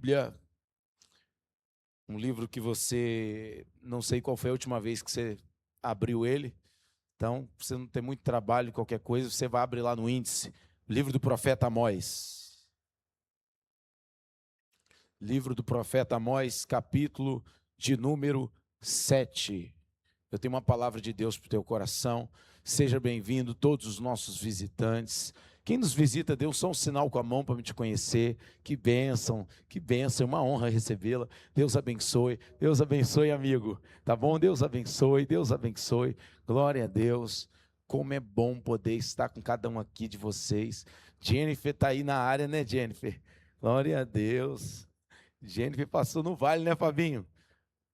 Bíblia, um livro que você, não sei qual foi a última vez que você abriu ele, então, pra você não ter muito trabalho, qualquer coisa, você vai abrir lá no índice, livro do profeta Amós. Livro do profeta Amós, capítulo de número 7. Eu tenho uma palavra de Deus para o teu coração. Seja bem-vindo, todos os nossos visitantes. Quem nos visita, dê só um sinal com a mão para me te conhecer. Que bênção, é uma honra recebê-la. Deus abençoe, amigo. Tá bom? Deus abençoe. Glória a Deus. Como é bom poder estar com cada um aqui de vocês. Jennifer está aí na área, né, Jennifer? Glória a Deus. Jennifer passou no vale, né, Fabinho?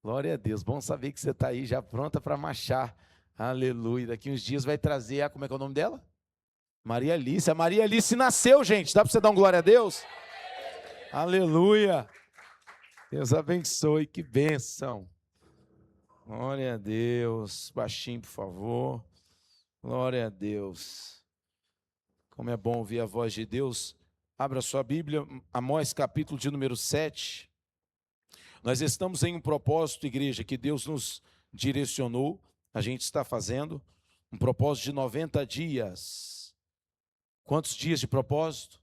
Glória a Deus, bom saber que você está aí já pronta para marchar. Aleluia, daqui uns dias vai trazer como é que é o nome dela? Maria Alice. A Maria Alice nasceu, gente, dá para você dar um glória a Deus? Aleluia, Deus abençoe, que bênção. Glória a Deus, baixinho por favor. Glória a Deus. Como é bom ouvir a voz de Deus. Abra sua Bíblia, Amós capítulo de número 7. Nós estamos em um propósito, igreja, que Deus nos direcionou. A gente está fazendo um propósito de 90 dias. Quantos dias de propósito?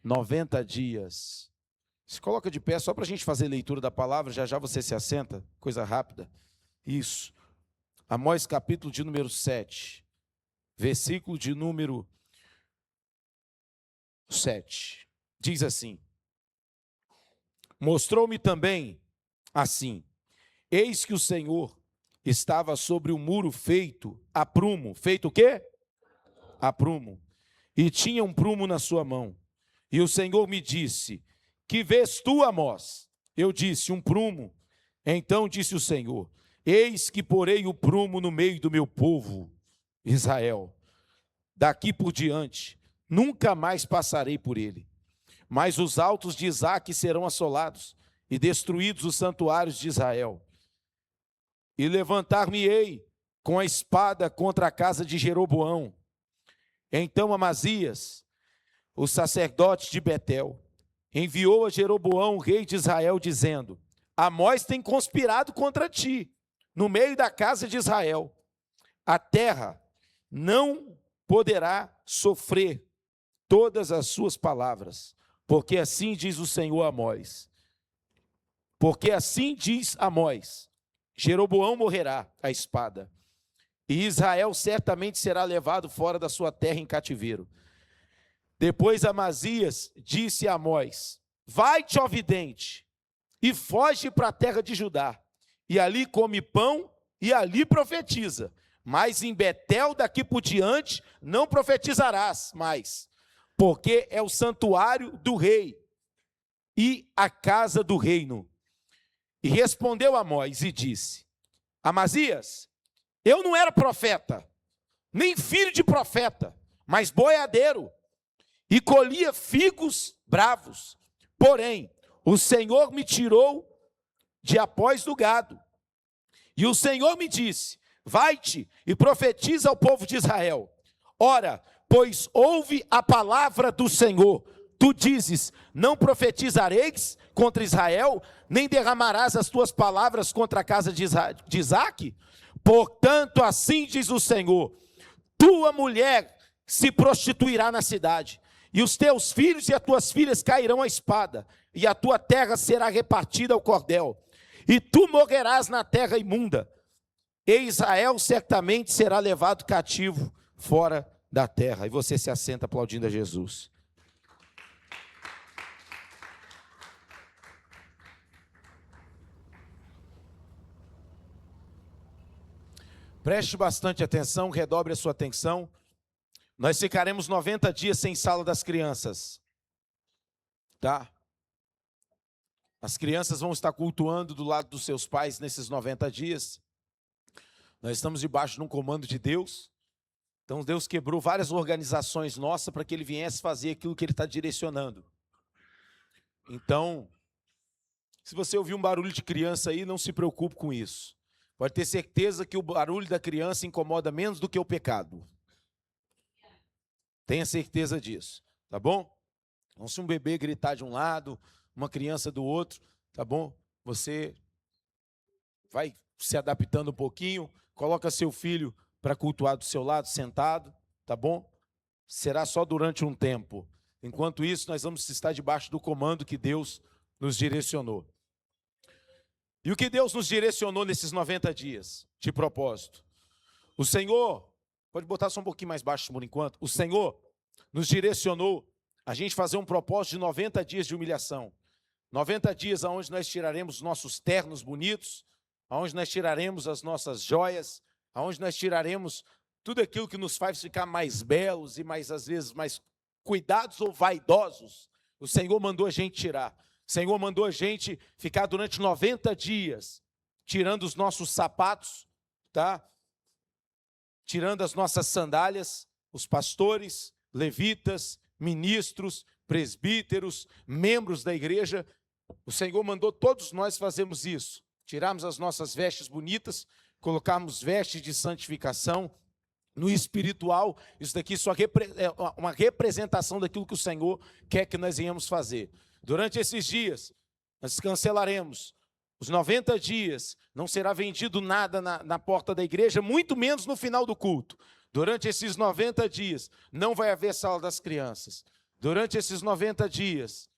90 dias. Se coloca de pé só para a gente fazer leitura da palavra, já já você se assenta, coisa rápida. Isso. Amós capítulo de número 7, versículo de número 7. Diz assim: mostrou-me também assim, eis que o Senhor estava sobre o muro feito a prumo. Feito o quê? A prumo. E tinha um prumo na sua mão. E o Senhor me disse: que vês tu, Amós? Eu disse: um prumo. Então disse o Senhor: eis que porei o prumo no meio do meu povo, Israel. Daqui por diante, nunca mais passarei por ele. Mas os altos de Isaque serão assolados, e destruídos os santuários de Israel. E levantar-me-ei com a espada contra a casa de Jeroboão. Então Amazias, o sacerdote de Betel, enviou a Jeroboão, rei de Israel, dizendo: Amós tem conspirado contra ti, no meio da casa de Israel. A terra não poderá sofrer todas as suas palavras, porque assim diz o Senhor a Amós. Porque assim diz Amós: Jeroboão morrerá à espada, e Israel certamente será levado fora da sua terra em cativeiro. Depois Amazias disse a Amós: vai-te, ó vidente, e foge para a terra de Judá, e ali come pão e ali profetiza. Mas em Betel daqui por diante não profetizarás mais, porque é o santuário do rei e a casa do reino. E respondeu Amós e disse: Amazias, eu não era profeta, nem filho de profeta, mas boiadeiro, e colhia figos bravos. Porém, o Senhor me tirou de após do gado. E o Senhor me disse: vai-te e profetiza ao povo de Israel. Ora, pois ouve a palavra do Senhor. Tu dizes: não profetizareis contra Israel, nem derramarás as tuas palavras contra a casa de Isaque? Portanto, assim diz o Senhor: tua mulher se prostituirá na cidade, e os teus filhos e as tuas filhas cairão à espada, e a tua terra será repartida ao cordel, e tu morrerás na terra imunda, e Israel certamente será levado cativo fora da terra. E você se assenta aplaudindo a Jesus. Preste bastante atenção, redobre a sua atenção. Nós ficaremos 90 dias sem sala das crianças, tá? As crianças vão estar cultuando do lado dos seus pais nesses 90 dias. Nós estamos debaixo de um comando de Deus. Então Deus quebrou várias organizações nossas para que Ele viesse fazer aquilo que Ele está direcionando. Então, se você ouvir um barulho de criança aí, não se preocupe com isso. Pode ter certeza que o barulho da criança incomoda menos do que o pecado. Tenha certeza disso, tá bom? Então, se um bebê gritar de um lado, uma criança do outro, tá bom? Você vai se adaptando um pouquinho, coloca seu filho para cultuar do seu lado, sentado, tá bom? Será só durante um tempo. Enquanto isso, nós vamos estar debaixo do comando que Deus nos direcionou. E o que Deus nos direcionou nesses 90 dias de propósito? O Senhor, pode botar só um pouquinho mais baixo por enquanto, o Senhor nos direcionou a gente fazer um propósito de 90 dias de humilhação. 90 dias onde nós tiraremos nossos ternos bonitos, onde nós tiraremos as nossas joias, onde nós tiraremos tudo aquilo que nos faz ficar mais belos e mais, às vezes, mais cuidados ou vaidosos. O Senhor mandou a gente tirar. O Senhor mandou a gente ficar durante 90 dias, tirando os nossos sapatos, tá? Tirando as nossas sandálias, os pastores, levitas, ministros, presbíteros, membros da igreja. O Senhor mandou todos nós fazermos isso. Tirarmos as nossas vestes bonitas, colocarmos vestes de santificação. No espiritual, isso daqui só é uma representação daquilo que o Senhor quer que nós venhamos fazer. Durante esses dias, nós cancelaremos os 90 dias, não será vendido nada na porta da igreja, muito menos no final do culto. Durante esses 90 dias, não vai haver sala das crianças. Durante esses 90 dias,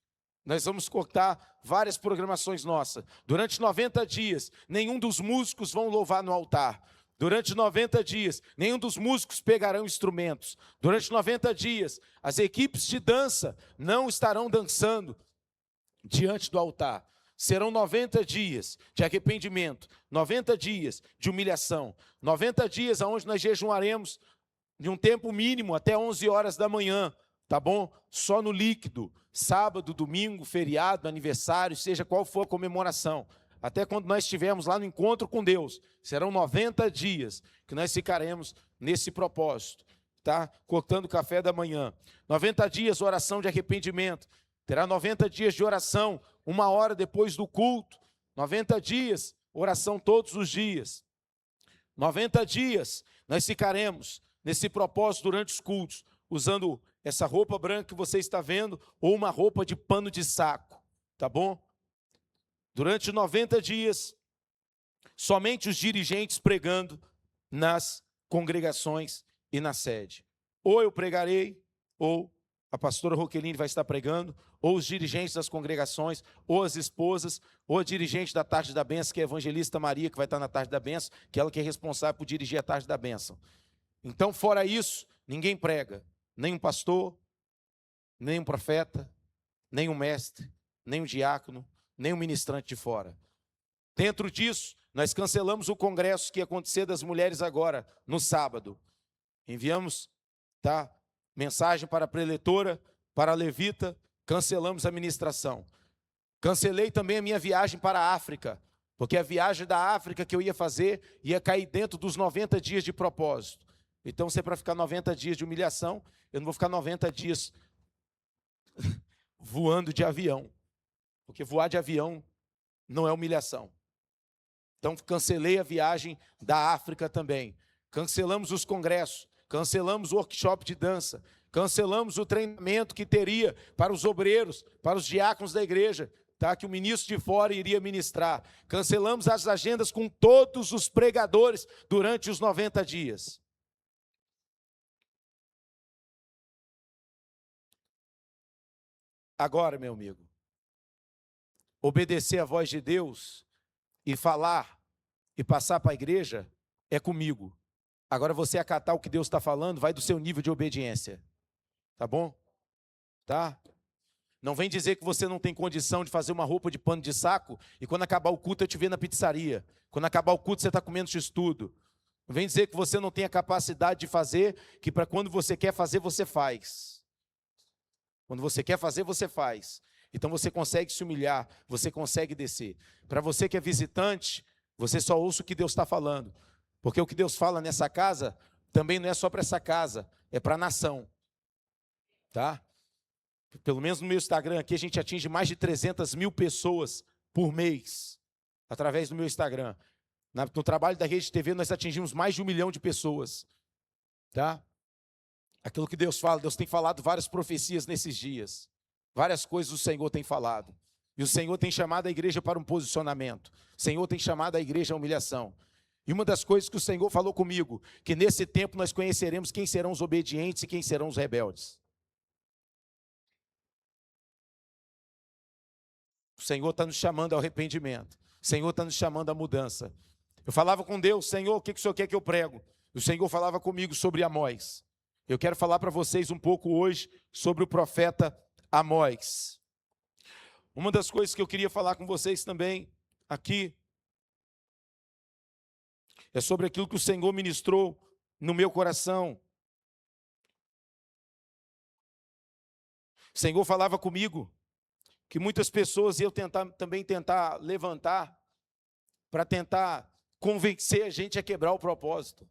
nós vamos cortar várias programações nossas. Durante 90 dias, nenhum dos músicos vão louvar no altar. Durante 90 dias, nenhum dos músicos pegarão instrumentos. Durante 90 dias, as equipes de dança não estarão dançando diante do altar. Serão 90 dias de arrependimento, 90 dias de humilhação, 90 dias onde nós jejuaremos de um tempo mínimo até 11 horas da manhã, tá bom? Só no líquido, sábado, domingo, feriado, aniversário, seja qual for a comemoração. Até quando nós estivermos lá no encontro com Deus, serão 90 dias que nós ficaremos nesse propósito, tá? Cortando o café da manhã. 90 dias, oração de arrependimento. Terá 90 dias de oração, 1 hora depois do culto. 90 dias, oração todos os dias. 90 dias, nós ficaremos nesse propósito durante os cultos, usando essa roupa branca que você está vendo, ou uma roupa de pano de saco, tá bom? Durante 90 dias, somente os dirigentes pregando nas congregações e na sede. Ou eu pregarei, ou a pastora Roqueline vai estar pregando, ou os dirigentes das congregações, ou as esposas, ou a dirigente da Tarde da Bênção, que é a evangelista Maria, que vai estar na Tarde da Bênção, que é ela que é responsável por dirigir a Tarde da Bênção. Então, fora isso, ninguém prega, nem um pastor, nem um profeta, nem um mestre, nem um diácono, nem um ministrante de fora. Dentro disso, nós cancelamos o congresso que ia acontecer das mulheres agora, no sábado. Enviamos, tá, mensagem para a preletora, para a levita, cancelamos a ministração. Cancelei também a minha viagem para a África, porque a viagem da África que eu ia fazer ia cair dentro dos 90 dias de propósito. Então, se é para ficar 90 dias de humilhação, eu não vou ficar 90 dias voando de avião. Porque voar de avião não é humilhação. Então, cancelei a viagem da África também. Cancelamos os congressos, cancelamos o workshop de dança, cancelamos o treinamento que teria para os obreiros, para os diáconos da igreja, tá? Que o ministro de fora iria ministrar. Cancelamos as agendas com todos os pregadores durante os 90 dias. Agora, meu amigo, obedecer a voz de Deus e falar e passar para a igreja é comigo. Agora você acatar o que Deus está falando, vai do seu nível de obediência. Tá bom? Tá? Não vem dizer que você não tem condição de fazer uma roupa de pano de saco e quando acabar o culto eu te ver na pizzaria. Quando acabar o culto você está comendo x-tudo. Não vem dizer que você não tem a capacidade de fazer, que para quando você quer fazer, você faz. Quando você quer fazer, você faz. Então você consegue se humilhar, você consegue descer. Para você que é visitante, você só ouça o que Deus está falando. Porque o que Deus fala nessa casa, também não é só para essa casa, é para a nação. Tá? Pelo menos no meu Instagram aqui, a gente atinge mais de 300 mil pessoas por mês, através do meu Instagram. No trabalho da Rede TV, nós atingimos mais de 1 milhão de pessoas. Tá? Aquilo que Deus fala, Deus tem falado várias profecias nesses dias. Várias coisas o Senhor tem falado. E o Senhor tem chamado a igreja para um posicionamento. O Senhor tem chamado a igreja à humilhação. E uma das coisas que o Senhor falou comigo, que nesse tempo nós conheceremos quem serão os obedientes e quem serão os rebeldes. O Senhor está nos chamando ao arrependimento. O Senhor está nos chamando à mudança. Eu falava com Deus, Senhor, o que o Senhor quer que eu prego? O Senhor falava comigo sobre Amós. Eu quero falar para vocês um pouco hoje sobre o profeta Amós. Uma das coisas que eu queria falar com vocês também aqui é sobre aquilo que o Senhor ministrou no meu coração. O Senhor falava comigo que muitas pessoas iam também tentar levantar para tentar convencer a gente a quebrar o propósito,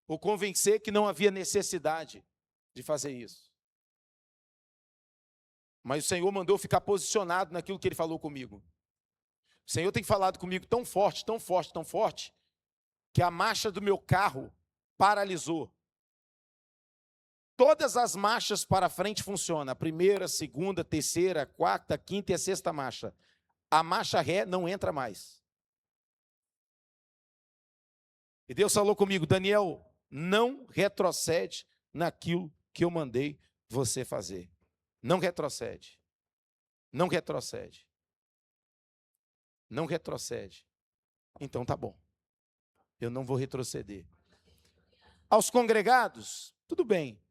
ou convencer que não havia necessidade de fazer isso. Mas o Senhor mandou ficar posicionado naquilo que Ele falou comigo. O Senhor tem falado comigo tão forte, tão forte, tão forte, que a marcha do meu carro paralisou. Todas as marchas para frente funcionam. A primeira, a segunda, a terceira, a quarta, a quinta e a sexta marcha. A marcha ré não entra mais. E Deus falou comigo, Daniel, não retrocede naquilo que eu mandei você fazer. Não retrocede. Não retrocede. Não retrocede. Então tá bom. Eu não vou retroceder. Aos congregados, tudo bem.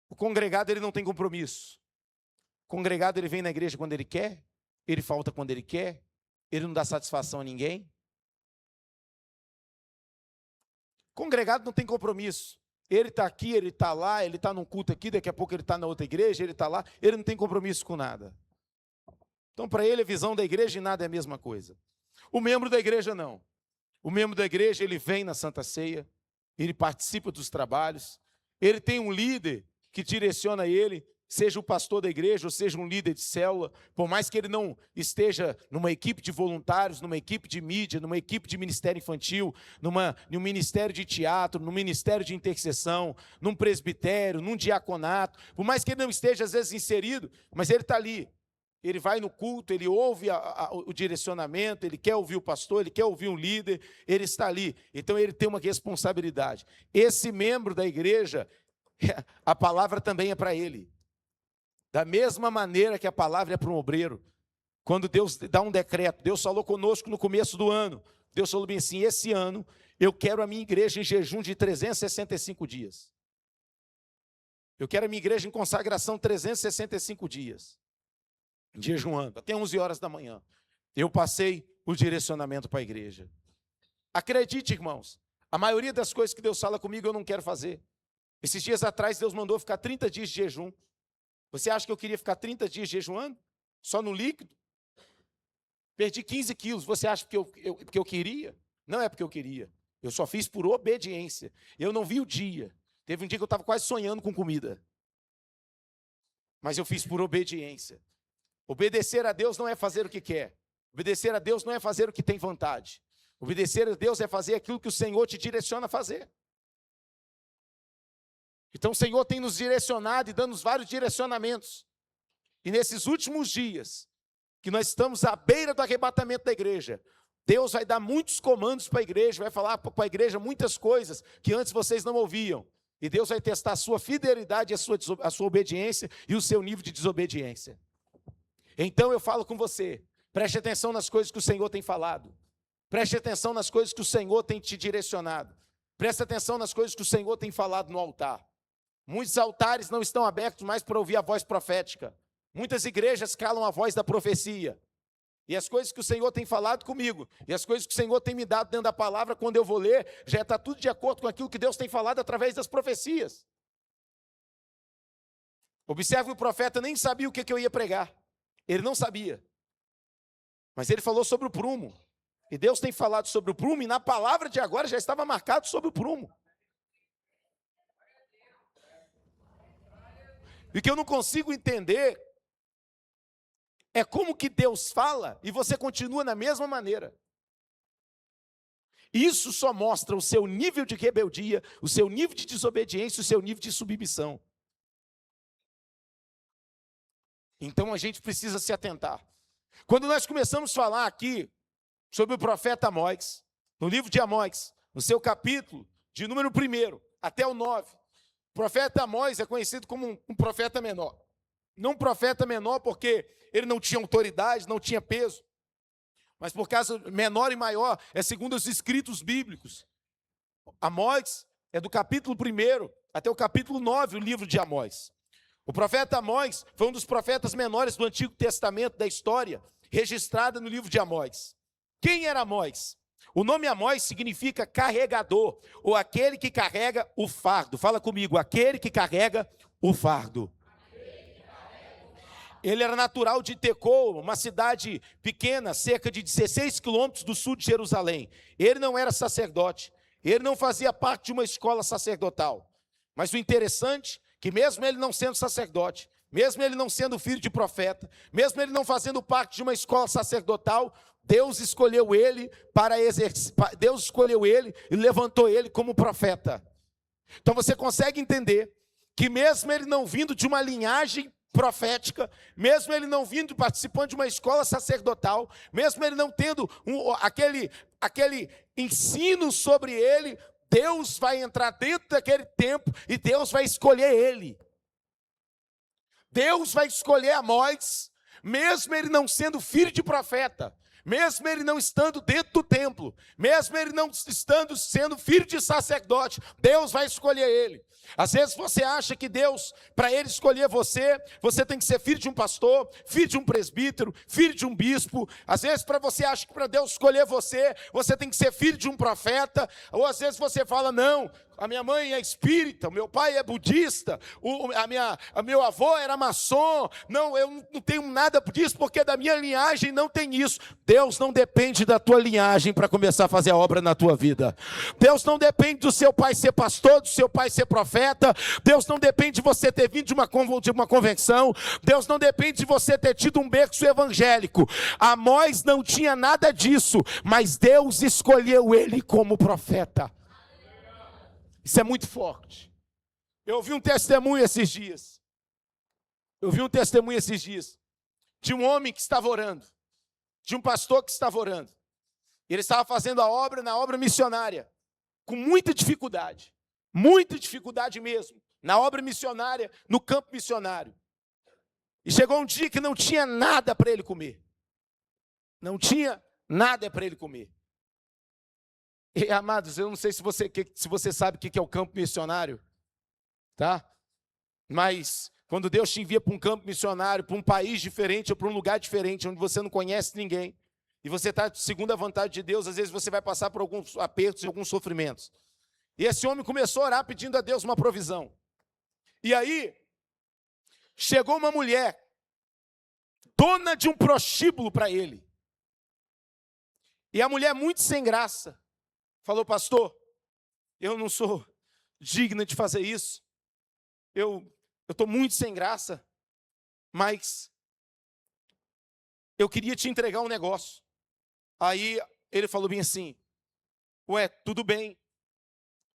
O congregado, ele não tem compromisso. O congregado, ele vem na igreja quando ele quer, ele falta quando ele quer, ele não dá satisfação a ninguém. O congregado não tem compromisso. Ele está aqui, ele está lá, ele está num culto aqui, daqui a pouco ele está na outra igreja, ele está lá, ele não tem compromisso com nada. Então, para ele, a visão da igreja e nada é a mesma coisa. O membro da igreja, não. O membro da igreja, ele vem na Santa Ceia, ele participa dos trabalhos, ele tem um líder que direciona ele, seja o pastor da igreja, ou seja um líder de célula, por mais que ele não esteja numa equipe de voluntários, numa equipe de mídia, numa equipe de ministério infantil, num ministério de teatro, num ministério de intercessão, num presbitério, num diaconato, por mais que ele não esteja às vezes inserido, mas ele está ali. Ele vai no culto, ele ouve o direcionamento, ele quer ouvir o pastor, ele quer ouvir um líder, ele está ali. Então ele tem uma responsabilidade. Esse membro da igreja, a palavra também é para ele. Da mesma maneira que a palavra é para um obreiro. Quando Deus dá um decreto, Deus falou conosco no começo do ano. Deus falou bem assim, esse ano eu quero a minha igreja em jejum de 365 dias. Eu quero a minha igreja em consagração 365 dias. Jejuando, até 11 horas da manhã. Eu passei o direcionamento para a igreja. Acredite, irmãos, a maioria das coisas que Deus fala comigo eu não quero fazer. Esses dias atrás Deus mandou ficar 30 dias de jejum. Você acha que eu queria ficar 30 dias jejuando? Só no líquido? Perdi 15 quilos. Você acha que eu queria? Não é porque eu queria. Eu só fiz por obediência. Eu não vi o dia. Teve um dia que eu estava quase sonhando com comida. Mas eu fiz por obediência. Obedecer a Deus não é fazer o que quer. Obedecer a Deus não é fazer o que tem vontade. Obedecer a Deus é fazer aquilo que o Senhor te direciona a fazer. Então o Senhor tem nos direcionado e dando vários direcionamentos. E nesses últimos dias, que nós estamos à beira do arrebatamento da igreja, Deus vai dar muitos comandos para a igreja, vai falar para a igreja muitas coisas que antes vocês não ouviam. E Deus vai testar a sua fidelidade, a sua obediência e o seu nível de desobediência. Então eu falo com você, preste atenção nas coisas que o Senhor tem falado. Preste atenção nas coisas que o Senhor tem te direcionado. Preste atenção nas coisas que o Senhor tem falado no altar. Muitos altares não estão abertos mais para ouvir a voz profética. Muitas igrejas calam a voz da profecia. E as coisas que o Senhor tem falado comigo, e as coisas que o Senhor tem me dado dentro da palavra, quando eu vou ler, já está tudo de acordo com aquilo que Deus tem falado através das profecias. Observe que o profeta nem sabia o que eu ia pregar. Ele não sabia. Mas ele falou sobre o prumo. E Deus tem falado sobre o prumo, e na palavra de agora já estava marcado sobre o prumo. E o que eu não consigo entender é como que Deus fala e você continua na mesma maneira. Isso só mostra o seu nível de rebeldia, o seu nível de desobediência, o seu nível de submissão. Então a gente precisa se atentar. Quando nós começamos a falar aqui sobre o profeta Amós, no livro de Amós, no seu capítulo de número 1 até o 9, o profeta Amós é conhecido como um profeta menor. Não um profeta menor porque ele não tinha autoridade, não tinha peso, mas por causa menor e maior, é segundo os escritos bíblicos. Amós é do capítulo 1 até o capítulo 9, o livro de Amós. O profeta Amós foi um dos profetas menores do Antigo Testamento da história, registrada no livro de Amós. Quem era Amós? O nome Amós significa carregador, ou aquele que carrega o fardo. Fala comigo, aquele que carrega o fardo. Ele era natural de Tecoa, uma cidade pequena, cerca de 16 quilômetros do sul de Jerusalém. Ele não era sacerdote, ele não fazia parte de uma escola sacerdotal. Mas o interessante é que mesmo ele não sendo sacerdote, mesmo ele não sendo filho de profeta, mesmo ele não fazendo parte de uma escola sacerdotal, Deus escolheu ele para exercer, Deus escolheu ele e levantou ele como profeta. Então você consegue entender que mesmo ele não vindo de uma linhagem profética, mesmo ele não vindo participando de uma escola sacerdotal, mesmo ele não tendo aquele ensino sobre ele, Deus vai entrar dentro daquele tempo e Deus vai escolher ele. Deus vai escolher Amós, mesmo ele não sendo filho de profeta, mesmo ele não estando dentro do templo, mesmo ele não estando sendo filho de sacerdote, Deus vai escolher ele. Às vezes você acha que Deus, para ele escolher você, você tem que ser filho de um pastor, filho de um presbítero, filho de um bispo. Às vezes você acha que para Deus escolher você, você tem que ser filho de um profeta. Ou às vezes você fala, não, a minha mãe é espírita, o meu pai é budista, meu avô era maçom. Não, eu não tenho nada disso, porque da minha linhagem não tem isso. Deus não depende da tua linhagem para começar a fazer a obra na tua vida. Deus não depende do seu pai ser pastor, do seu pai ser profeta. Deus não depende de você ter vindo de uma convenção. Deus não depende de você ter tido um berço evangélico. Amós não tinha nada disso, mas Deus escolheu ele como profeta. Isso é muito forte. Eu ouvi um testemunho esses dias. De um homem que estava orando. De um pastor que estava orando. Ele estava fazendo a obra na obra missionária. Com muita dificuldade mesmo. Na obra missionária, no campo missionário. E chegou um dia que não tinha nada para ele comer. Não tinha nada para ele comer. E, amados, eu não sei se você sabe o que é o campo missionário, tá? Mas quando Deus te envia para um campo missionário, para um país diferente ou para um lugar diferente, onde você não conhece ninguém, e você está segundo a vontade de Deus, às vezes você vai passar por alguns apertos e alguns sofrimentos. E esse homem começou a orar pedindo a Deus uma provisão. E aí, chegou uma mulher, dona de um prostíbulo para ele. E a mulher, muito sem graça, falou, pastor, eu não sou digna de fazer isso. Eu estou muito sem graça, mas eu queria te entregar um negócio. Aí ele falou bem assim, ué, tudo bem.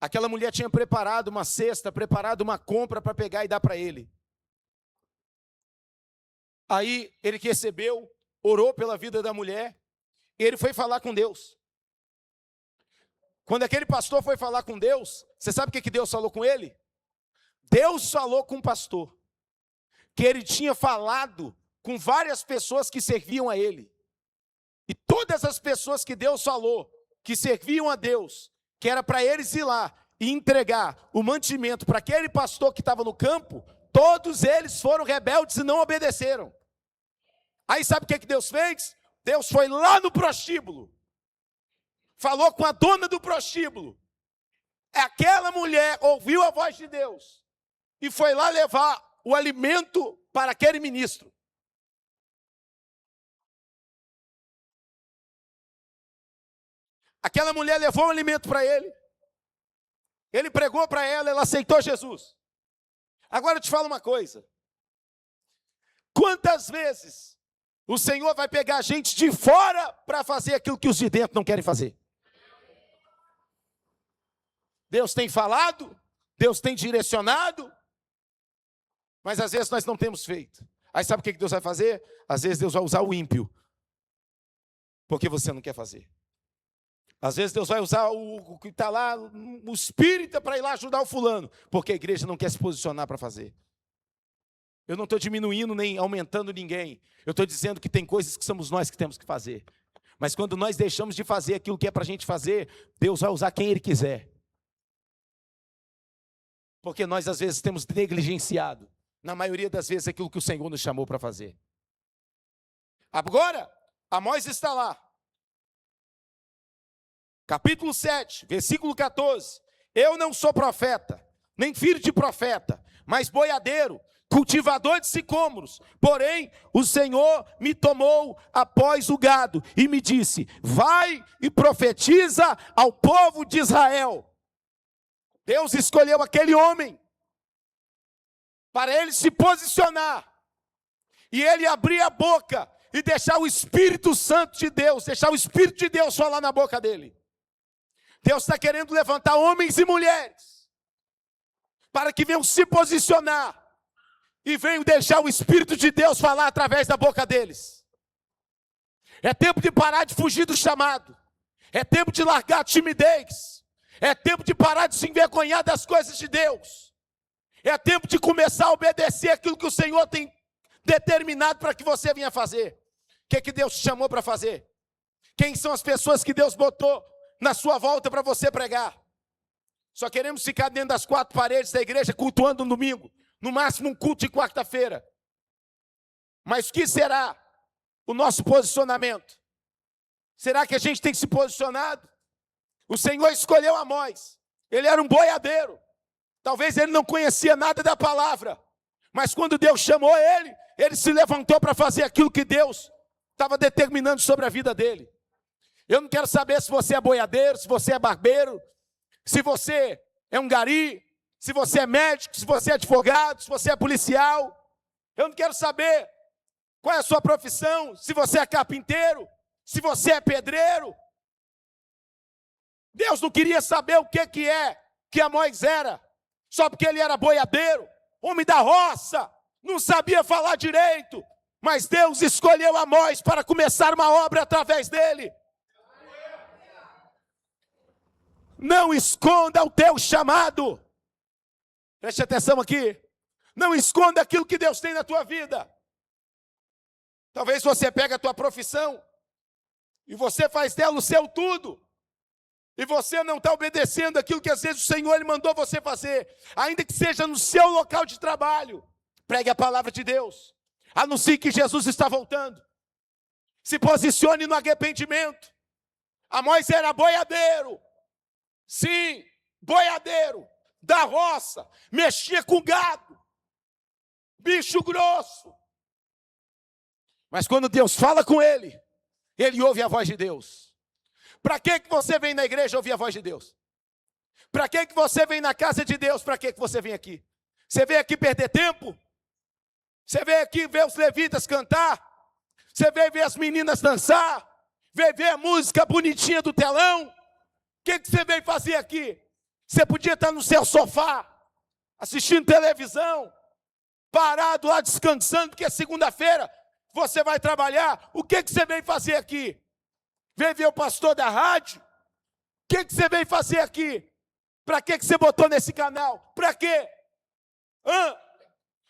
Aquela mulher tinha preparado uma cesta, preparado uma compra para pegar e dar para ele. Aí ele que recebeu, orou pela vida da mulher, e ele foi falar com Deus. Quando aquele pastor foi falar com Deus, você sabe o que Deus falou com ele? Deus falou com o pastor, que ele tinha falado com várias pessoas que serviam a ele. E todas as pessoas que Deus falou, que serviam a Deus, que era para eles ir lá e entregar o mantimento para aquele pastor que estava no campo, todos eles foram rebeldes e não obedeceram. Aí sabe o que Deus fez? Deus foi lá no prostíbulo, falou com a dona do prostíbulo. Aquela mulher ouviu a voz de Deus e foi lá levar o alimento para aquele ministro. Aquela mulher levou o alimento para ele. Ele pregou para ela, ela aceitou Jesus. Agora eu te falo uma coisa. Quantas vezes o Senhor vai pegar gente de fora para fazer aquilo que os de dentro não querem fazer? Deus tem falado, Deus tem direcionado, mas às vezes nós não temos feito. Aí sabe o que Deus vai fazer? Às vezes Deus vai usar o ímpio, porque você não quer fazer. Às vezes Deus vai usar o que está lá, o espírita, para ir lá ajudar o fulano, porque a igreja não quer se posicionar para fazer. Eu não estou diminuindo nem aumentando ninguém. Eu estou dizendo que tem coisas que somos nós que temos que fazer. Mas quando nós deixamos de fazer aquilo que é para a gente fazer, Deus vai usar quem Ele quiser. Porque nós às vezes temos negligenciado, na maioria das vezes, aquilo que o Senhor nos chamou para fazer. Agora, Amós está lá. Capítulo 7, versículo 14. Eu não sou profeta, nem filho de profeta, mas boiadeiro, cultivador de sicômoros. Porém, o Senhor me tomou após o gado e me disse: vai e profetiza ao povo de Israel. Deus escolheu aquele homem para ele se posicionar e ele abrir a boca e deixar o Espírito Santo de Deus, deixar o Espírito de Deus falar na boca dele. Deus está querendo levantar homens e mulheres para que venham se posicionar e venham deixar o Espírito de Deus falar através da boca deles. É tempo de parar de fugir do chamado. É tempo de largar a timidez. É tempo de parar de se envergonhar das coisas de Deus. É tempo de começar a obedecer aquilo que o Senhor tem determinado para que você venha fazer. O que Deus te chamou para fazer? Quem são as pessoas que Deus botou na sua volta para você pregar? Só queremos ficar dentro das quatro paredes da igreja cultuando no domingo. No máximo um culto de quarta-feira. Mas o que será o nosso posicionamento? Será que a gente tem se posicionado? O Senhor escolheu Amós. Ele era um boiadeiro. Talvez ele não conhecia nada da palavra. Mas quando Deus chamou ele, ele se levantou para fazer aquilo que Deus estava determinando sobre a vida dele. Eu não quero saber se você é boiadeiro, se você é barbeiro, se você é um gari, se você é médico, se você é advogado, se você é policial. Eu não quero saber qual é a sua profissão, se você é carpinteiro, se você é pedreiro. Deus não queria saber o que Amós era, só porque ele era boiadeiro, homem da roça, não sabia falar direito, mas Deus escolheu Amós para começar uma obra através dele. Não esconda o teu chamado. Preste atenção aqui. Não esconda aquilo que Deus tem na tua vida. Talvez você pegue a tua profissão e você faz dela o seu tudo. E você não está obedecendo aquilo que às vezes o Senhor ele mandou você fazer. Ainda que seja no seu local de trabalho. Pregue a palavra de Deus. Anuncie que Jesus está voltando. Se posicione no arrependimento. Amós era boiadeiro. Sim, boiadeiro. Da roça. Mexia com gado. Bicho grosso. Mas quando Deus fala com ele, ele ouve a voz de Deus. Para que você vem na igreja ouvir a voz de Deus? Para que você vem na casa de Deus? Para que você vem aqui? Você vem aqui perder tempo? Você vem aqui ver os levitas cantar? Você vem ver as meninas dançar? Vem ver a música bonitinha do telão? O que você veio fazer aqui? Você podia estar no seu sofá, assistindo televisão, parado lá descansando, porque segunda-feira você vai trabalhar. O que você veio fazer aqui? Veio ver o pastor da rádio? O que você veio fazer aqui? Para que você botou nesse canal? Para quê?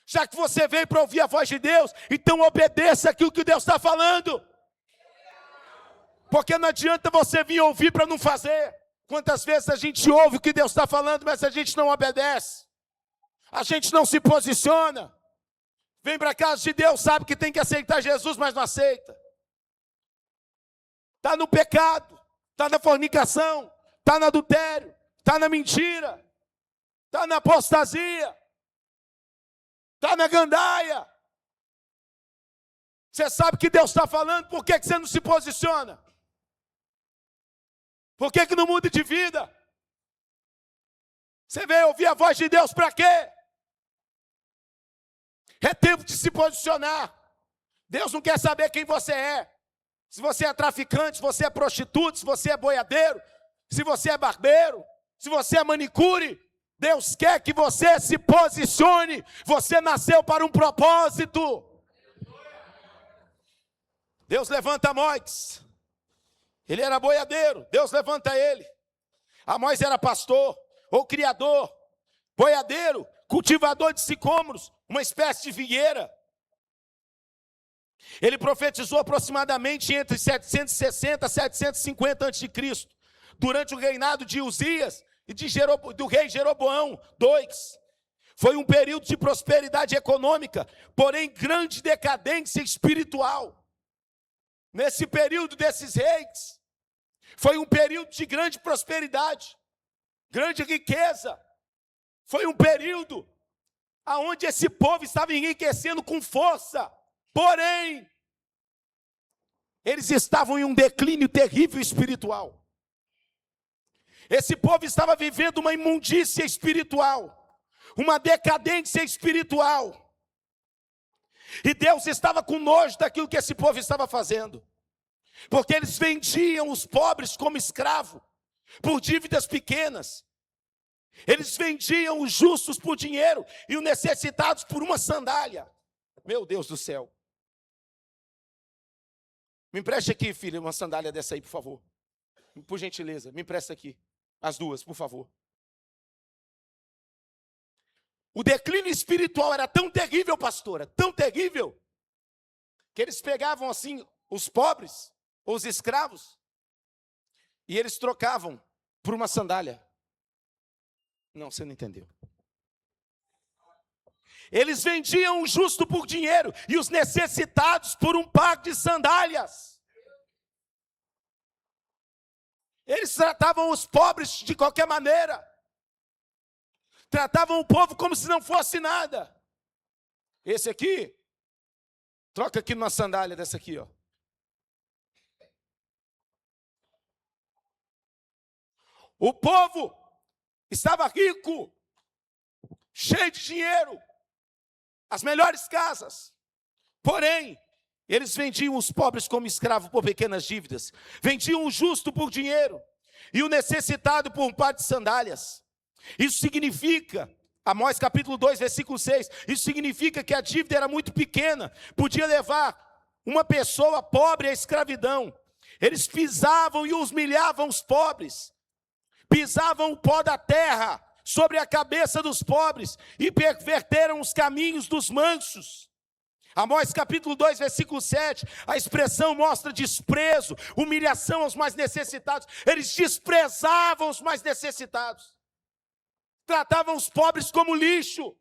Já que você veio para ouvir a voz de Deus, então obedeça aquilo que Deus está falando. Porque não adianta você vir ouvir para não fazer. Quantas vezes a gente ouve o que Deus está falando, mas a gente não obedece. A gente não se posiciona. Vem para a casa de Deus, sabe que tem que aceitar Jesus, mas não aceita. Está no pecado, está na fornicação, está no adultério, está na mentira, está na apostasia, está na gandaia. Você sabe que Deus está falando, por que você não se posiciona? Por que não muda de vida? Você veio ouvir a voz de Deus para quê? É tempo de se posicionar. Deus não quer saber quem você é. Se você é traficante, se você é prostituta, se você é boiadeiro, se você é barbeiro, se você é manicure, Deus quer que você se posicione. Você nasceu para um propósito. Deus levanta Amós. Ele era boiadeiro, Deus levanta ele. Amós era pastor, ou criador, boiadeiro, cultivador de sicômoros, uma espécie de figueira. Ele profetizou aproximadamente entre 760 e 750 a.C., durante o reinado de Uzias e do rei Jeroboão II. Foi um período de prosperidade econômica, porém grande decadência espiritual. Nesse período desses reis, foi um período de grande prosperidade, grande riqueza. Foi um período onde esse povo estava enriquecendo com força, porém, eles estavam em um declínio terrível espiritual. Esse povo estava vivendo uma imundícia espiritual, uma decadência espiritual. E Deus estava com nojo daquilo que esse povo estava fazendo, porque eles vendiam os pobres como escravo, por dívidas pequenas. Eles vendiam os justos por dinheiro e os necessitados por uma sandália. Meu Deus do céu. Me empreste aqui, filha, uma sandália dessa aí, por favor. Por gentileza, me empresta aqui. As duas, por favor. O declínio espiritual era tão terrível, pastora, tão terrível, que eles pegavam assim os pobres, os escravos, e eles trocavam por uma sandália. Não, você não entendeu. Eles vendiam o justo por dinheiro e os necessitados por um par de sandálias. Eles tratavam os pobres de qualquer maneira. Tratavam o povo como se não fosse nada. Esse aqui, troca aqui numa sandália dessa aqui, ó. O povo estava rico, cheio de dinheiro, as melhores casas. Porém, eles vendiam os pobres como escravos por pequenas dívidas. Vendiam o justo por dinheiro e o necessitado por um par de sandálias. Isso significa, Amós capítulo 2, versículo 6, isso significa que a dívida era muito pequena, podia levar uma pessoa pobre à escravidão. Eles pisavam e humilhavam os pobres, pisavam o pó da terra sobre a cabeça dos pobres e perverteram os caminhos dos mansos. Amós capítulo 2, versículo 7, a expressão mostra desprezo, humilhação aos mais necessitados. Eles desprezavam os mais necessitados. Tratavam os pobres como lixo.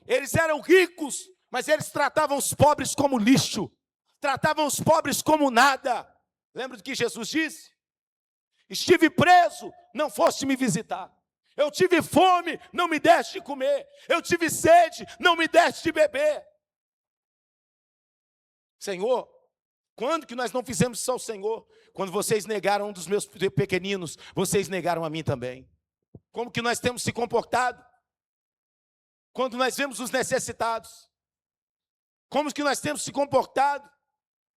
Eles eram ricos, mas eles tratavam os pobres como lixo. Tratavam os pobres como nada. Lembra do que Jesus disse? Estive preso, não foste me visitar. Eu tive fome, não me deste de comer. Eu tive sede, não me deste de beber. Senhor, quando que nós não fizemos isso ao Senhor? Quando vocês negaram um dos meus pequeninos, vocês negaram a mim também. Como que nós temos se comportado? Quando nós vemos os necessitados. Como que nós temos se comportado?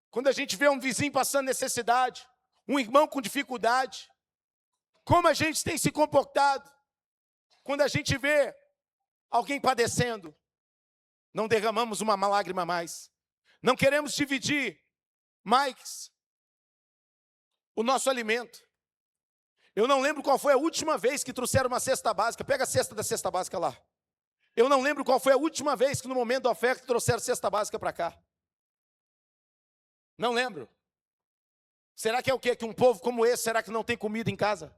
Quando a gente vê um vizinho passando necessidade, um irmão com dificuldade. Como a gente tem se comportado? Quando a gente vê alguém padecendo, não derramamos uma lágrima a mais. Não queremos dividir mais o nosso alimento. Eu não lembro qual foi a última vez que trouxeram uma cesta básica. Pega a cesta da cesta básica lá. Eu não lembro qual foi a última vez que no momento da oferta trouxeram cesta básica para cá. Não lembro. Será que é o quê? Que um povo como esse, será que não tem comida em casa?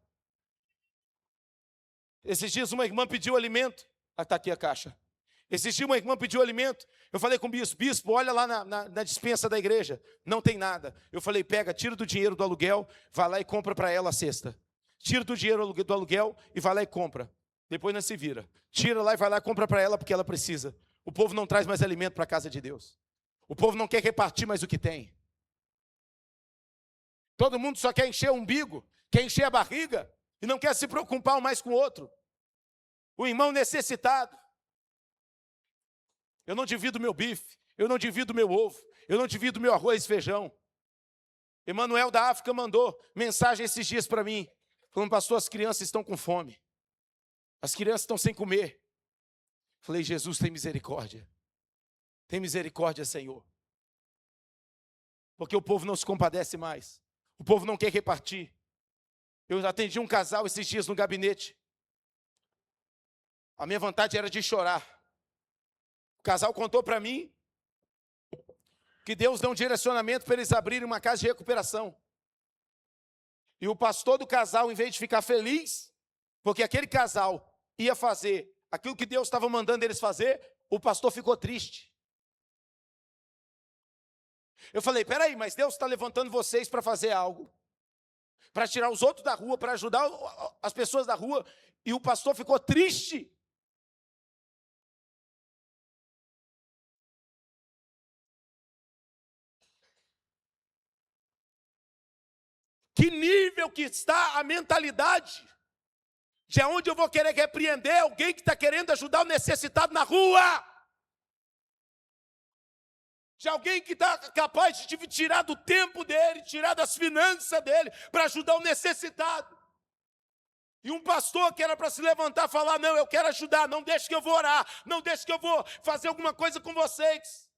Esses dias uma irmã pediu alimento. Está aqui a caixa. Esses dias uma irmã pediu alimento. Eu falei com o bispo, bispo, olha lá na despensa da igreja. Não tem nada. Eu falei, pega, tira do dinheiro do aluguel, vai lá e compra para ela a cesta. Tira do dinheiro do aluguel e vai lá e compra. Depois não se vira. Tira lá e vai lá e compra para ela porque ela precisa. O povo não traz mais alimento para a casa de Deus. O povo não quer repartir mais o que tem. Todo mundo só quer encher o umbigo, quer encher a barriga e não quer se preocupar um mais com o outro. O irmão necessitado. Eu não divido meu bife, eu não divido meu ovo, eu não divido meu arroz e feijão. Emanuel da África mandou mensagem esses dias para mim, falando, pastor, as crianças estão com fome. As crianças estão sem comer. Falei, Jesus, tem misericórdia. Tem misericórdia, Senhor. porque o povo não se compadece mais. O povo não quer repartir. Eu atendi um casal esses dias no gabinete. A minha vontade era de chorar. O casal contou para mim que Deus deu um direcionamento para eles abrirem uma casa de recuperação. E o pastor do casal, em vez de ficar feliz, porque aquele casal ia fazer aquilo que Deus estava mandando eles fazer, o pastor ficou triste. Eu falei, peraí, mas Deus está levantando vocês para fazer algo, para tirar os outros da rua, para ajudar as pessoas da rua, e o pastor ficou triste. Que nível que está a mentalidade de onde eu vou querer repreender alguém que está querendo ajudar o necessitado na rua? De alguém que está capaz de tirar do tempo dele, tirar das finanças dele, para ajudar o necessitado. E um pastor que era para se levantar e falar, não, eu quero ajudar, não deixe que eu vou orar, não deixe que eu vou fazer alguma coisa com vocês.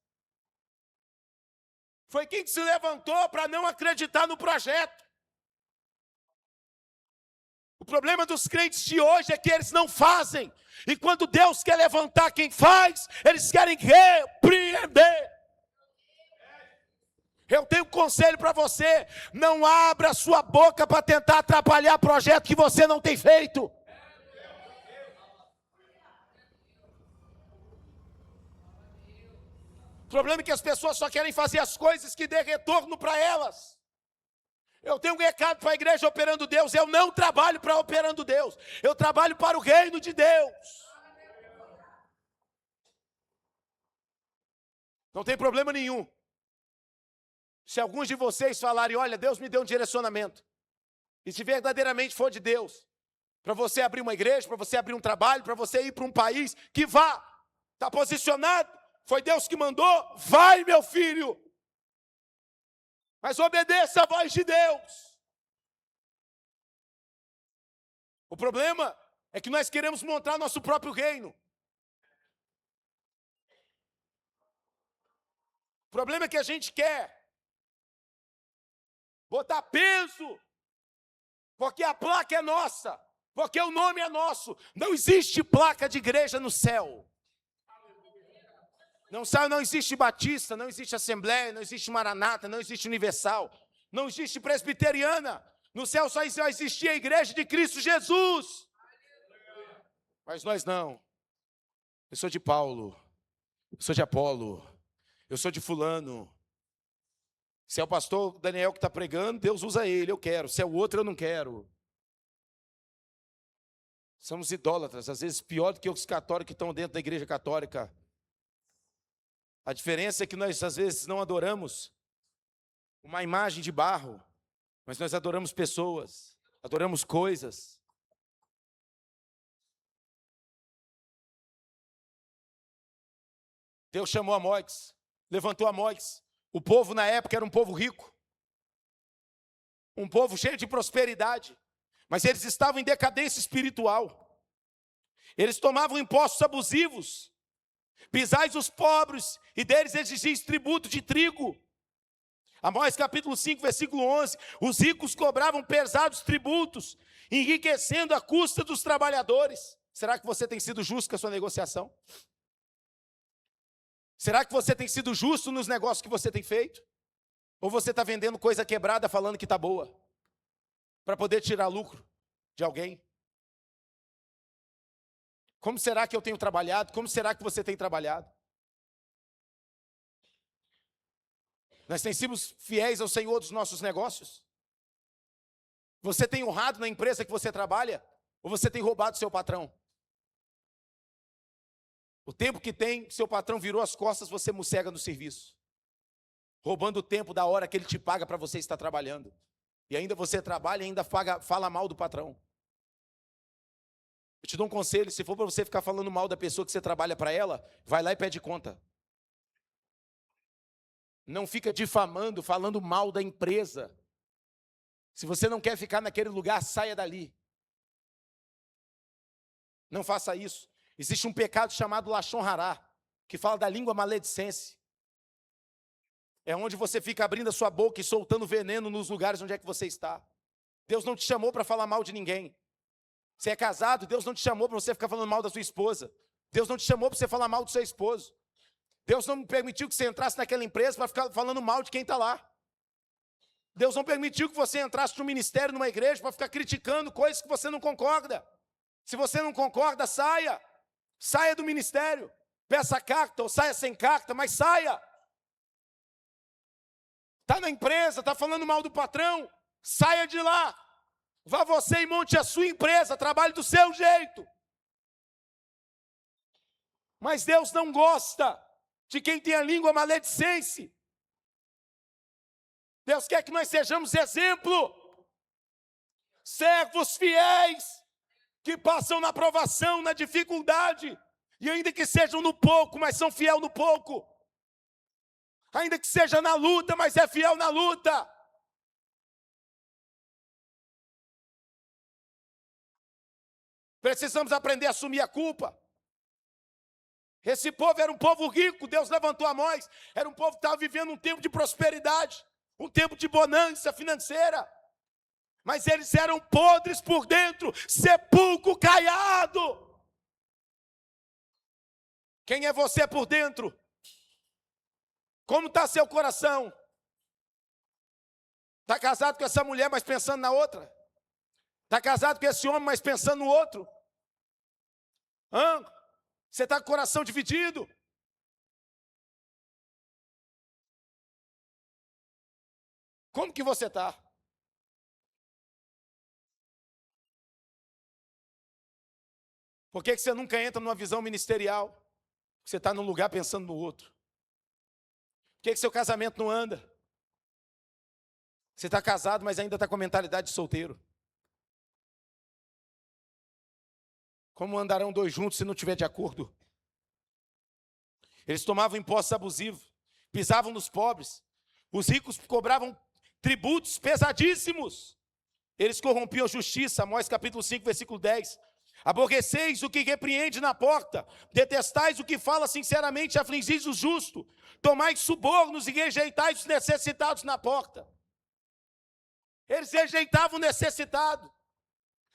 Foi quem se levantou para não acreditar no projeto. O problema dos crentes de hoje é que eles não fazem. E quando Deus quer levantar quem faz, eles querem repreender. Eu tenho um conselho para você, não abra a sua boca para tentar atrapalhar projeto que você não tem feito. O problema é que as pessoas só querem fazer as coisas que dê retorno para elas. Eu tenho um recado para a igreja Operando Deus, eu não trabalho para Operando Deus, eu trabalho para o reino de Deus. Não tem problema nenhum. Se alguns de vocês falarem, olha, Deus me deu um direcionamento, e se verdadeiramente for de Deus, para você abrir uma igreja, para você abrir um trabalho, para você ir para um país, que vá, está posicionado, foi Deus que mandou, vai meu filho, mas obedeça a voz de Deus. O problema é que nós queremos montar nosso próprio reino. O problema é que a gente quer botar peso, porque a placa é nossa, porque o nome é nosso. Não existe placa de igreja no céu. Não existe Batista, não existe Assembleia, não existe Maranata, não existe Universal, não existe Presbiteriana. No céu só existia a igreja de Cristo Jesus. Mas nós não. Eu sou de Paulo, eu sou de Apolo, eu sou de fulano. Se é o pastor Daniel que está pregando, Deus usa ele, eu quero. Se é o outro, eu não quero. Somos idólatras, às vezes pior do que os católicos que estão dentro da igreja católica. A diferença é que nós, às vezes, não adoramos uma imagem de barro, mas nós adoramos pessoas, adoramos coisas. Deus chamou Amós, levantou Amós. O povo na época era um povo rico, um povo cheio de prosperidade, mas eles estavam em decadência espiritual. Eles tomavam impostos abusivos, pisais os pobres, e deles exigiam tributo de trigo. Amós capítulo 5, versículo 11, os ricos cobravam pesados tributos, enriquecendo à custa dos trabalhadores. Será que você tem sido justo com a sua negociação? Será que você tem sido justo nos negócios que você tem feito? Ou você está vendendo coisa quebrada falando que está boa? Para poder tirar lucro de alguém? Como será que eu tenho trabalhado? Como será que você tem trabalhado? Nós temos sido fiéis ao Senhor dos nossos negócios? Você tem honrado na empresa que você trabalha? Ou você tem roubado seu patrão? O tempo que tem, seu patrão virou as costas, você mossega no serviço. Roubando o tempo da hora que ele te paga para você estar trabalhando. E ainda você trabalha e ainda fala mal do patrão. Eu te dou um conselho, se for para você ficar falando mal da pessoa que você trabalha para ela, vai lá e pede conta. Não fica difamando, falando mal da empresa. Se você não quer ficar naquele lugar, saia dali. Não faça isso. Existe um pecado chamado Lashon Hará, que fala da língua maledicência. É onde você fica abrindo a sua boca e soltando veneno nos lugares onde é que você está. Deus não te chamou para falar mal de ninguém. Você é casado, Deus não te chamou para você ficar falando mal da sua esposa. Deus não te chamou para você falar mal do seu esposo. Deus não permitiu que você entrasse naquela empresa para ficar falando mal de quem está lá. Deus não permitiu que você entrasse no ministério, numa igreja, para ficar criticando coisas que você não concorda. Se você não concorda, saia. Saia do ministério. Peça carta ou saia sem carta, mas saia. Está na empresa, está falando mal do patrão, saia de lá. Vá você e monte a sua empresa, trabalhe do seu jeito. Mas Deus não gosta de quem tem a língua maledicente. Deus quer que nós sejamos exemplo. Servos fiéis, que passam na provação, na dificuldade, e ainda que sejam no pouco, mas são fiel no pouco. Ainda que seja na luta, mas é fiel na luta. Precisamos aprender a assumir a culpa. Esse povo era um povo rico, Deus levantou Amós. Era um povo que estava vivendo um tempo de prosperidade, um tempo de bonança financeira. Mas eles eram podres por dentro, sepulcro caiado. Quem é você por dentro? Como está seu coração? Está casado com essa mulher, mas pensando na outra? Está casado com esse homem, mas pensando no outro? Você está com o coração dividido? Como que você está? Por que você nunca entra numa visão ministerial? Você está num lugar pensando no outro. Por que seu casamento não anda? Você está casado, mas ainda está com a mentalidade de solteiro. Como andarão dois juntos se não estiver de acordo? Eles tomavam impostos abusivos, pisavam nos pobres. Os ricos cobravam tributos pesadíssimos. Eles corrompiam a justiça. Amós capítulo 5, versículo 10. Aborreceis o que repreende na porta, detestais o que fala sinceramente, afligis o justo, tomais subornos e rejeitais os necessitados na porta. Eles rejeitavam o necessitado.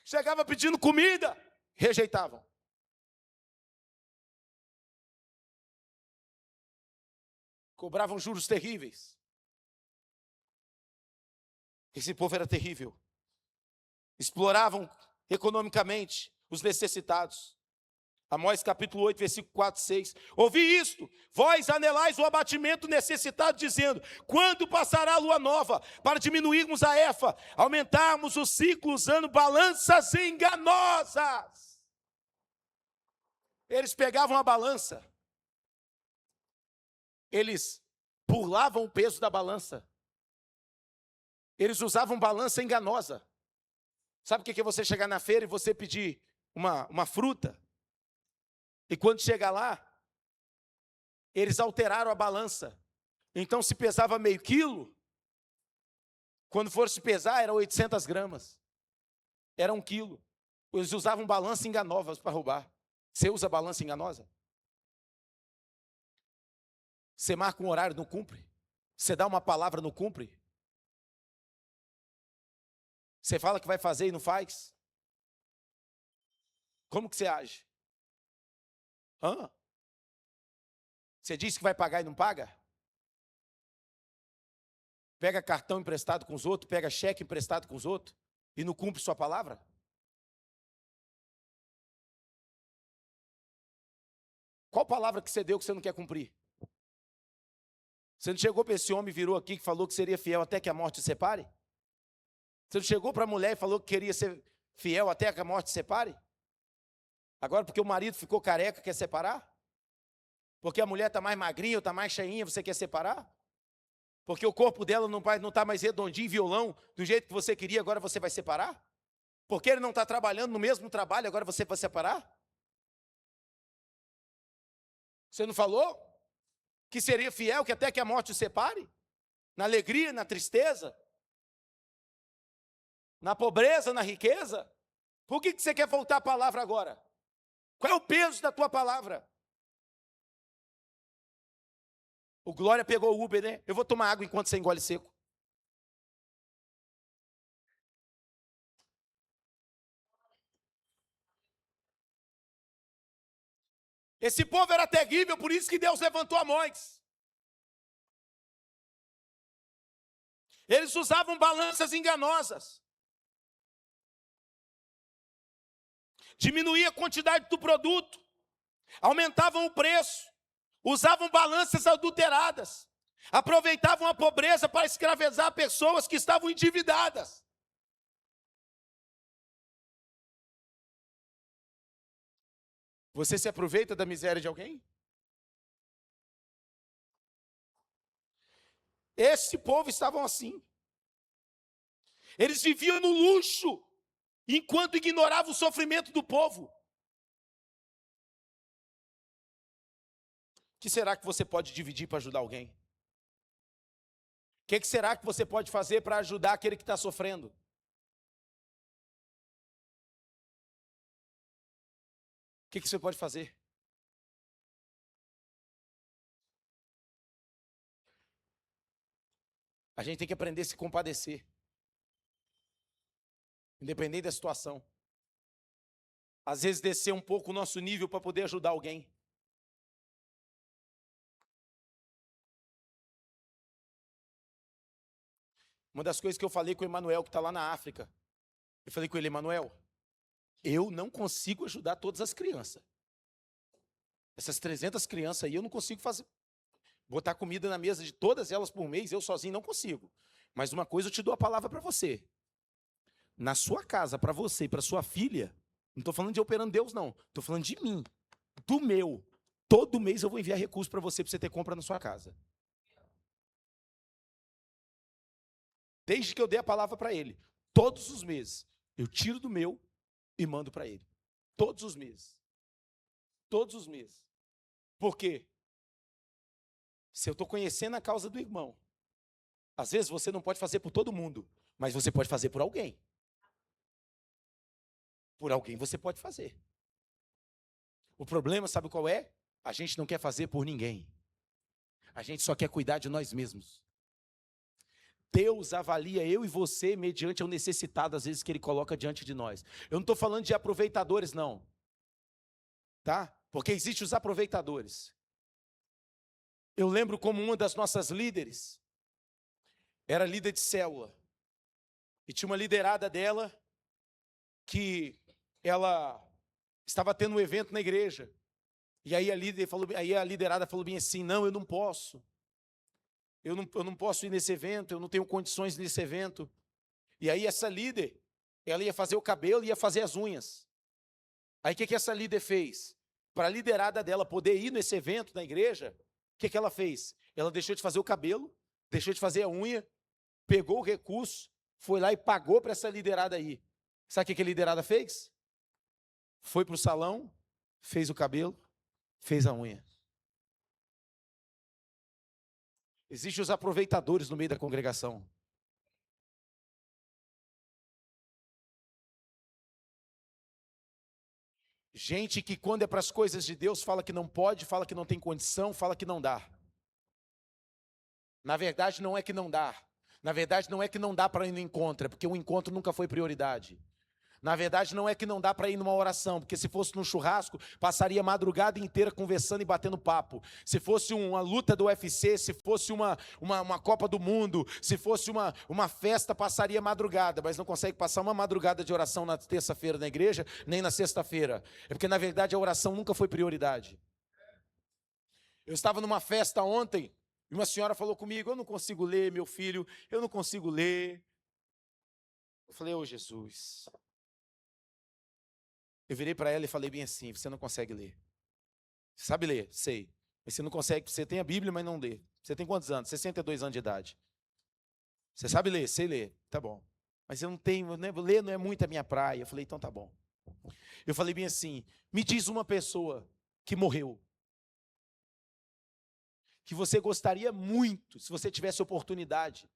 Chegava pedindo comida, rejeitavam. Cobravam juros terríveis. Esse povo era terrível. Exploravam economicamente os necessitados. Amós capítulo 8, versículo 4 e 6. Ouvi isto, vós anelais o abatimento necessitado, dizendo, quando passará a lua nova, para diminuirmos a efa, aumentarmos o ciclo usando balanças enganosas. Eles pegavam a balança, eles burlavam o peso da balança, eles usavam balança enganosa. Sabe o que é você chegar na feira e você pedir uma fruta? E quando chega lá, eles alteraram a balança. Então se pesava meio quilo, quando for se pesar era 800 gramas. Era 1 quilo. Eles usavam balança enganosa para roubar. Você usa balança enganosa? Você marca um horário, não cumpre? Você dá uma palavra, não cumpre? Você fala que vai fazer e não faz? Como que você age? Você disse que vai pagar e não paga? Pega cartão emprestado com os outros, pega cheque emprestado com os outros e não cumpre sua palavra? Qual palavra que você deu que você não quer cumprir? Você não chegou para esse homem e virou aqui que falou que seria fiel até que a morte o separe? Você não chegou para a mulher e falou que queria ser fiel até que a morte o separe? Agora porque o marido ficou careca, quer separar? Porque a mulher está mais magrinha ou está mais cheinha, você quer separar? Porque o corpo dela não está mais redondinho, violão, do jeito que você queria, agora você vai separar? Porque ele não está trabalhando no mesmo trabalho, agora você vai separar? Você não falou que seria fiel, que até que a morte o separe? Na alegria, na tristeza? Na pobreza, na riqueza? Por que você quer voltar a palavra agora? Qual é o peso da tua palavra? O Glória pegou o Uber, né? Eu vou tomar água enquanto você engole seco. Esse povo era terrível, por isso que Deus levantou Amós. Eles usavam balanças enganosas. Diminuía a quantidade do produto. Aumentavam o preço. Usavam balanças adulteradas. Aproveitavam a pobreza para escravizar pessoas que estavam endividadas. Você se aproveita da miséria de alguém? Esse povo estavam assim. Eles viviam no luxo, enquanto ignoravam o sofrimento do povo. O que será que você pode dividir para ajudar alguém? O que será que você pode fazer para ajudar aquele que está sofrendo? O que você pode fazer? A gente tem que aprender a se compadecer. Independente da situação. Às vezes descer um pouco o nosso nível para poder ajudar alguém. Uma das coisas que eu falei com o Emanuel, que está lá na África. Eu falei com ele, Emanuel, eu não consigo ajudar todas as crianças. Essas 300 crianças aí eu não consigo fazer. Botar comida na mesa de todas elas por mês, eu sozinho não consigo. Mas uma coisa eu te dou a palavra para você. Na sua casa, para você e para sua filha, não estou falando de operando Deus, não. Estou falando de mim, do meu. Todo mês eu vou enviar recursos para você ter compra na sua casa. Desde que eu dei a palavra para ele. Todos os meses, eu tiro do meu e mando para ele. Todos os meses. Todos os meses. Por quê? Se eu estou conhecendo a causa do irmão, às vezes você não pode fazer por todo mundo, mas você pode fazer por alguém. Por alguém você pode fazer. O problema, sabe qual é? A gente não quer fazer por ninguém. A gente só quer cuidar de nós mesmos. Deus avalia eu e você mediante o necessitado, às vezes, que Ele coloca diante de nós. Eu não estou falando de aproveitadores, não. Tá? Porque existem os aproveitadores. Eu lembro como uma das nossas líderes era líder de célula. E tinha uma liderada dela que ela estava tendo um evento na igreja. E aí a liderada falou bem assim, não, eu não posso. Eu não posso ir nesse evento, eu não tenho condições nesse evento. E aí essa líder, ela ia fazer o cabelo e ia fazer as unhas. Aí o que essa líder fez? Para a liderada dela poder ir nesse evento na igreja, o que ela fez? Ela deixou de fazer o cabelo, deixou de fazer a unha, pegou o recurso, foi lá e pagou para essa liderada aí. Sabe o que a liderada fez? Foi para o salão, fez o cabelo, fez a unha. Existem os aproveitadores no meio da congregação. Gente que quando é para as coisas de Deus fala que não pode, fala que não tem condição, fala que não dá. Na verdade não é que não dá. Na verdade não é que não dá para ir no encontro, é porque o encontro nunca foi prioridade. Na verdade não é que não dá para ir numa oração, porque se fosse num churrasco, passaria a madrugada inteira conversando e batendo papo. Se fosse uma luta do UFC, se fosse uma Copa do Mundo, se fosse uma festa, passaria a madrugada, mas não consegue passar uma madrugada de oração na terça-feira na igreja, nem na sexta-feira. É porque na verdade a oração nunca foi prioridade. Eu estava numa festa ontem, e uma senhora falou comigo, eu não consigo ler, meu filho, eu não consigo ler. Eu falei, ô Jesus. Eu virei para ela e falei bem assim, você não consegue ler. Você sabe ler? Sei. Mas você não consegue, você tem a Bíblia, mas não lê. Você tem quantos anos? 62 anos de idade. Você sabe ler? Sei ler. Tá bom. Mas eu não tenho, ler não é muito a minha praia. Eu falei, então tá bom. Eu falei bem assim, me diz uma pessoa que morreu, que você gostaria muito, se você tivesse oportunidade,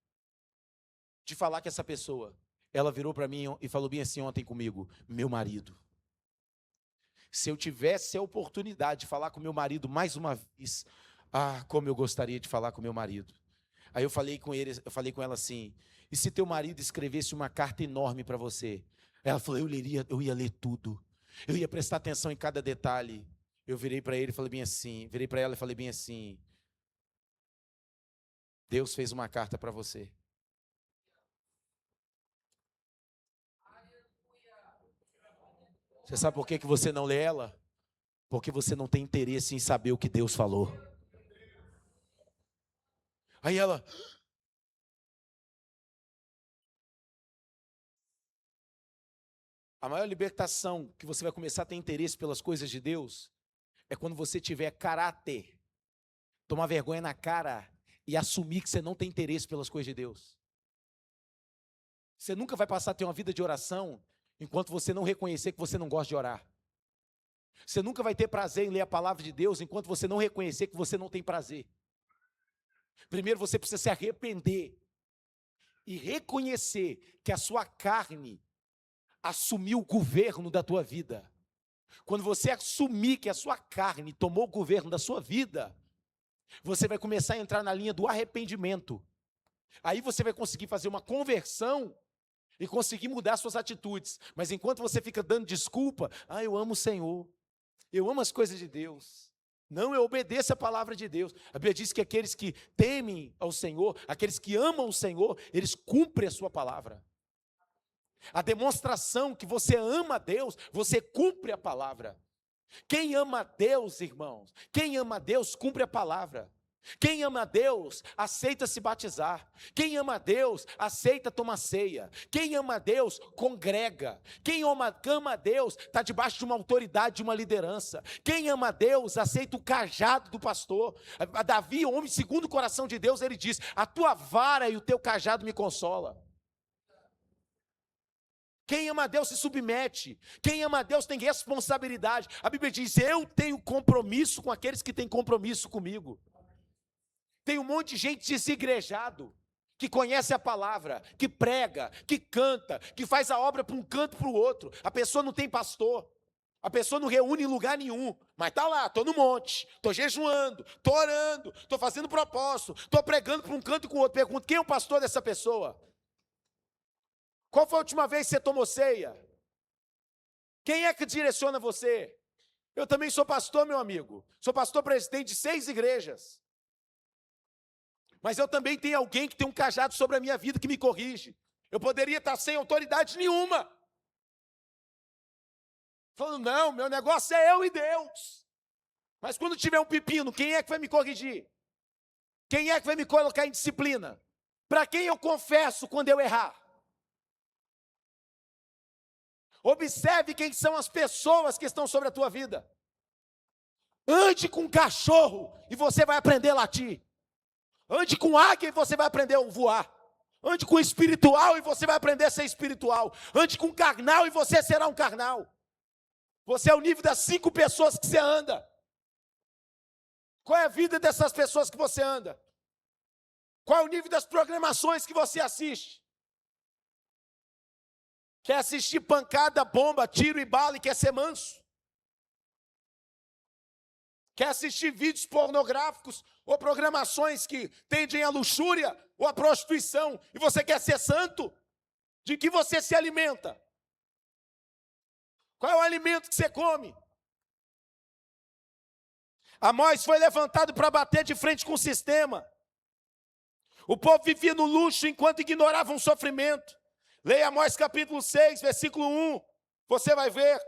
de falar com essa pessoa. Ela virou para mim e falou bem assim ontem comigo, meu marido. Se eu tivesse a oportunidade de falar com meu marido mais uma vez, Ah, como eu gostaria de falar com meu marido. Aí eu falei com ela assim: e se teu marido escrevesse uma carta enorme para você? Ela falou: eu ia ler tudo. Eu ia prestar atenção em cada detalhe. Eu virei para ele e falei bem assim, virei para ela e falei bem assim: Deus fez uma carta para você. Você sabe por que você não lê ela? Porque você não tem interesse em saber o que Deus falou. Aí ela, a maior libertação que você vai começar a ter interesse pelas coisas de Deus é quando você tiver caráter, tomar vergonha na cara e assumir que você não tem interesse pelas coisas de Deus. Você nunca vai passar a ter uma vida de oração enquanto você não reconhecer que você não gosta de orar. Você nunca vai ter prazer em ler a palavra de Deus enquanto você não reconhecer que você não tem prazer. Primeiro você precisa se arrepender e reconhecer que a sua carne assumiu o governo da tua vida. Quando você assumir que a sua carne tomou o governo da sua vida, você vai começar a entrar na linha do arrependimento. Aí você vai conseguir fazer uma conversão e conseguir mudar suas atitudes. Mas enquanto você fica dando desculpa, eu amo o Senhor, eu amo as coisas de Deus. Não, eu obedeço a palavra de Deus. A Bíblia diz que aqueles que temem ao Senhor, aqueles que amam o Senhor, eles cumprem a sua palavra. A demonstração que você ama a Deus, você cumpre a palavra. Quem ama a Deus, irmãos, quem ama a Deus, cumpre a palavra. Quem ama a Deus, aceita se batizar. Quem ama a Deus, aceita tomar ceia. Quem ama a Deus, congrega. Quem ama a Deus, está debaixo de uma autoridade, de uma liderança. Quem ama a Deus, aceita o cajado do pastor. Davi, homem segundo o coração de Deus, ele diz: a tua vara e o teu cajado me consola. Quem ama a Deus se submete. Quem ama a Deus tem responsabilidade. A Bíblia diz: eu tenho compromisso com aqueles que têm compromisso comigo. Tem um monte de gente desigrejado, que conhece a palavra, que prega, que canta, que faz a obra para um canto para o outro. A pessoa não tem pastor, a pessoa não reúne em lugar nenhum, mas está lá, estou no monte, estou jejuando, estou orando, estou fazendo propósito, estou pregando para um canto e com o outro. Pergunto: quem é o pastor dessa pessoa? Qual foi a última vez que você tomou ceia? Quem é que direciona você? Eu também sou pastor, meu amigo, sou pastor presidente de 6 igrejas. Mas eu também tenho alguém que tem um cajado sobre a minha vida que me corrige. Eu poderia estar sem autoridade nenhuma. Falando: não, meu negócio é eu e Deus. Mas quando tiver um pepino, quem é que vai me corrigir? Quem é que vai me colocar em disciplina? Para quem eu confesso quando eu errar? Observe quem são as pessoas que estão sobre a tua vida. Ande com um cachorro e você vai aprender a latir. Ande com águia e você vai aprender a voar. Ande com espiritual e você vai aprender a ser espiritual. Ande com carnal e você será um carnal. Você é o nível das 5 pessoas que você anda. Qual é a vida dessas pessoas que você anda? Qual é o nível das programações que você assiste? Quer assistir pancada, bomba, tiro e bala e quer ser manso? Quer assistir vídeos pornográficos ou programações que tendem à luxúria ou à prostituição e você quer ser santo? De que você se alimenta? Qual é o alimento que você come? Amós foi levantado para bater de frente com o sistema. O povo vivia no luxo enquanto ignorava um sofrimento. Leia Amós capítulo 6, versículo 1. Você vai ver.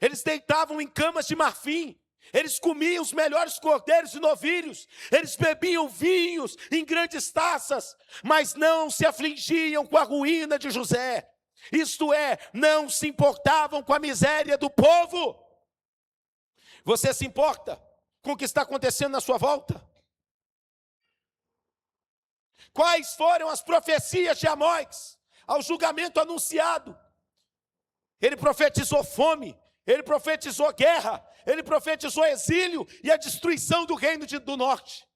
Eles deitavam em camas de marfim. Eles comiam os melhores cordeiros e novilhos. Eles bebiam vinhos em grandes taças. Mas não se afligiam com a ruína de José. Isto é, não se importavam com a miséria do povo. Você se importa com o que está acontecendo na sua volta? Quais foram as profecias de Amós ao julgamento anunciado? Ele profetizou fome, ele profetizou guerra, ele profetizou exílio e a destruição do reino do norte.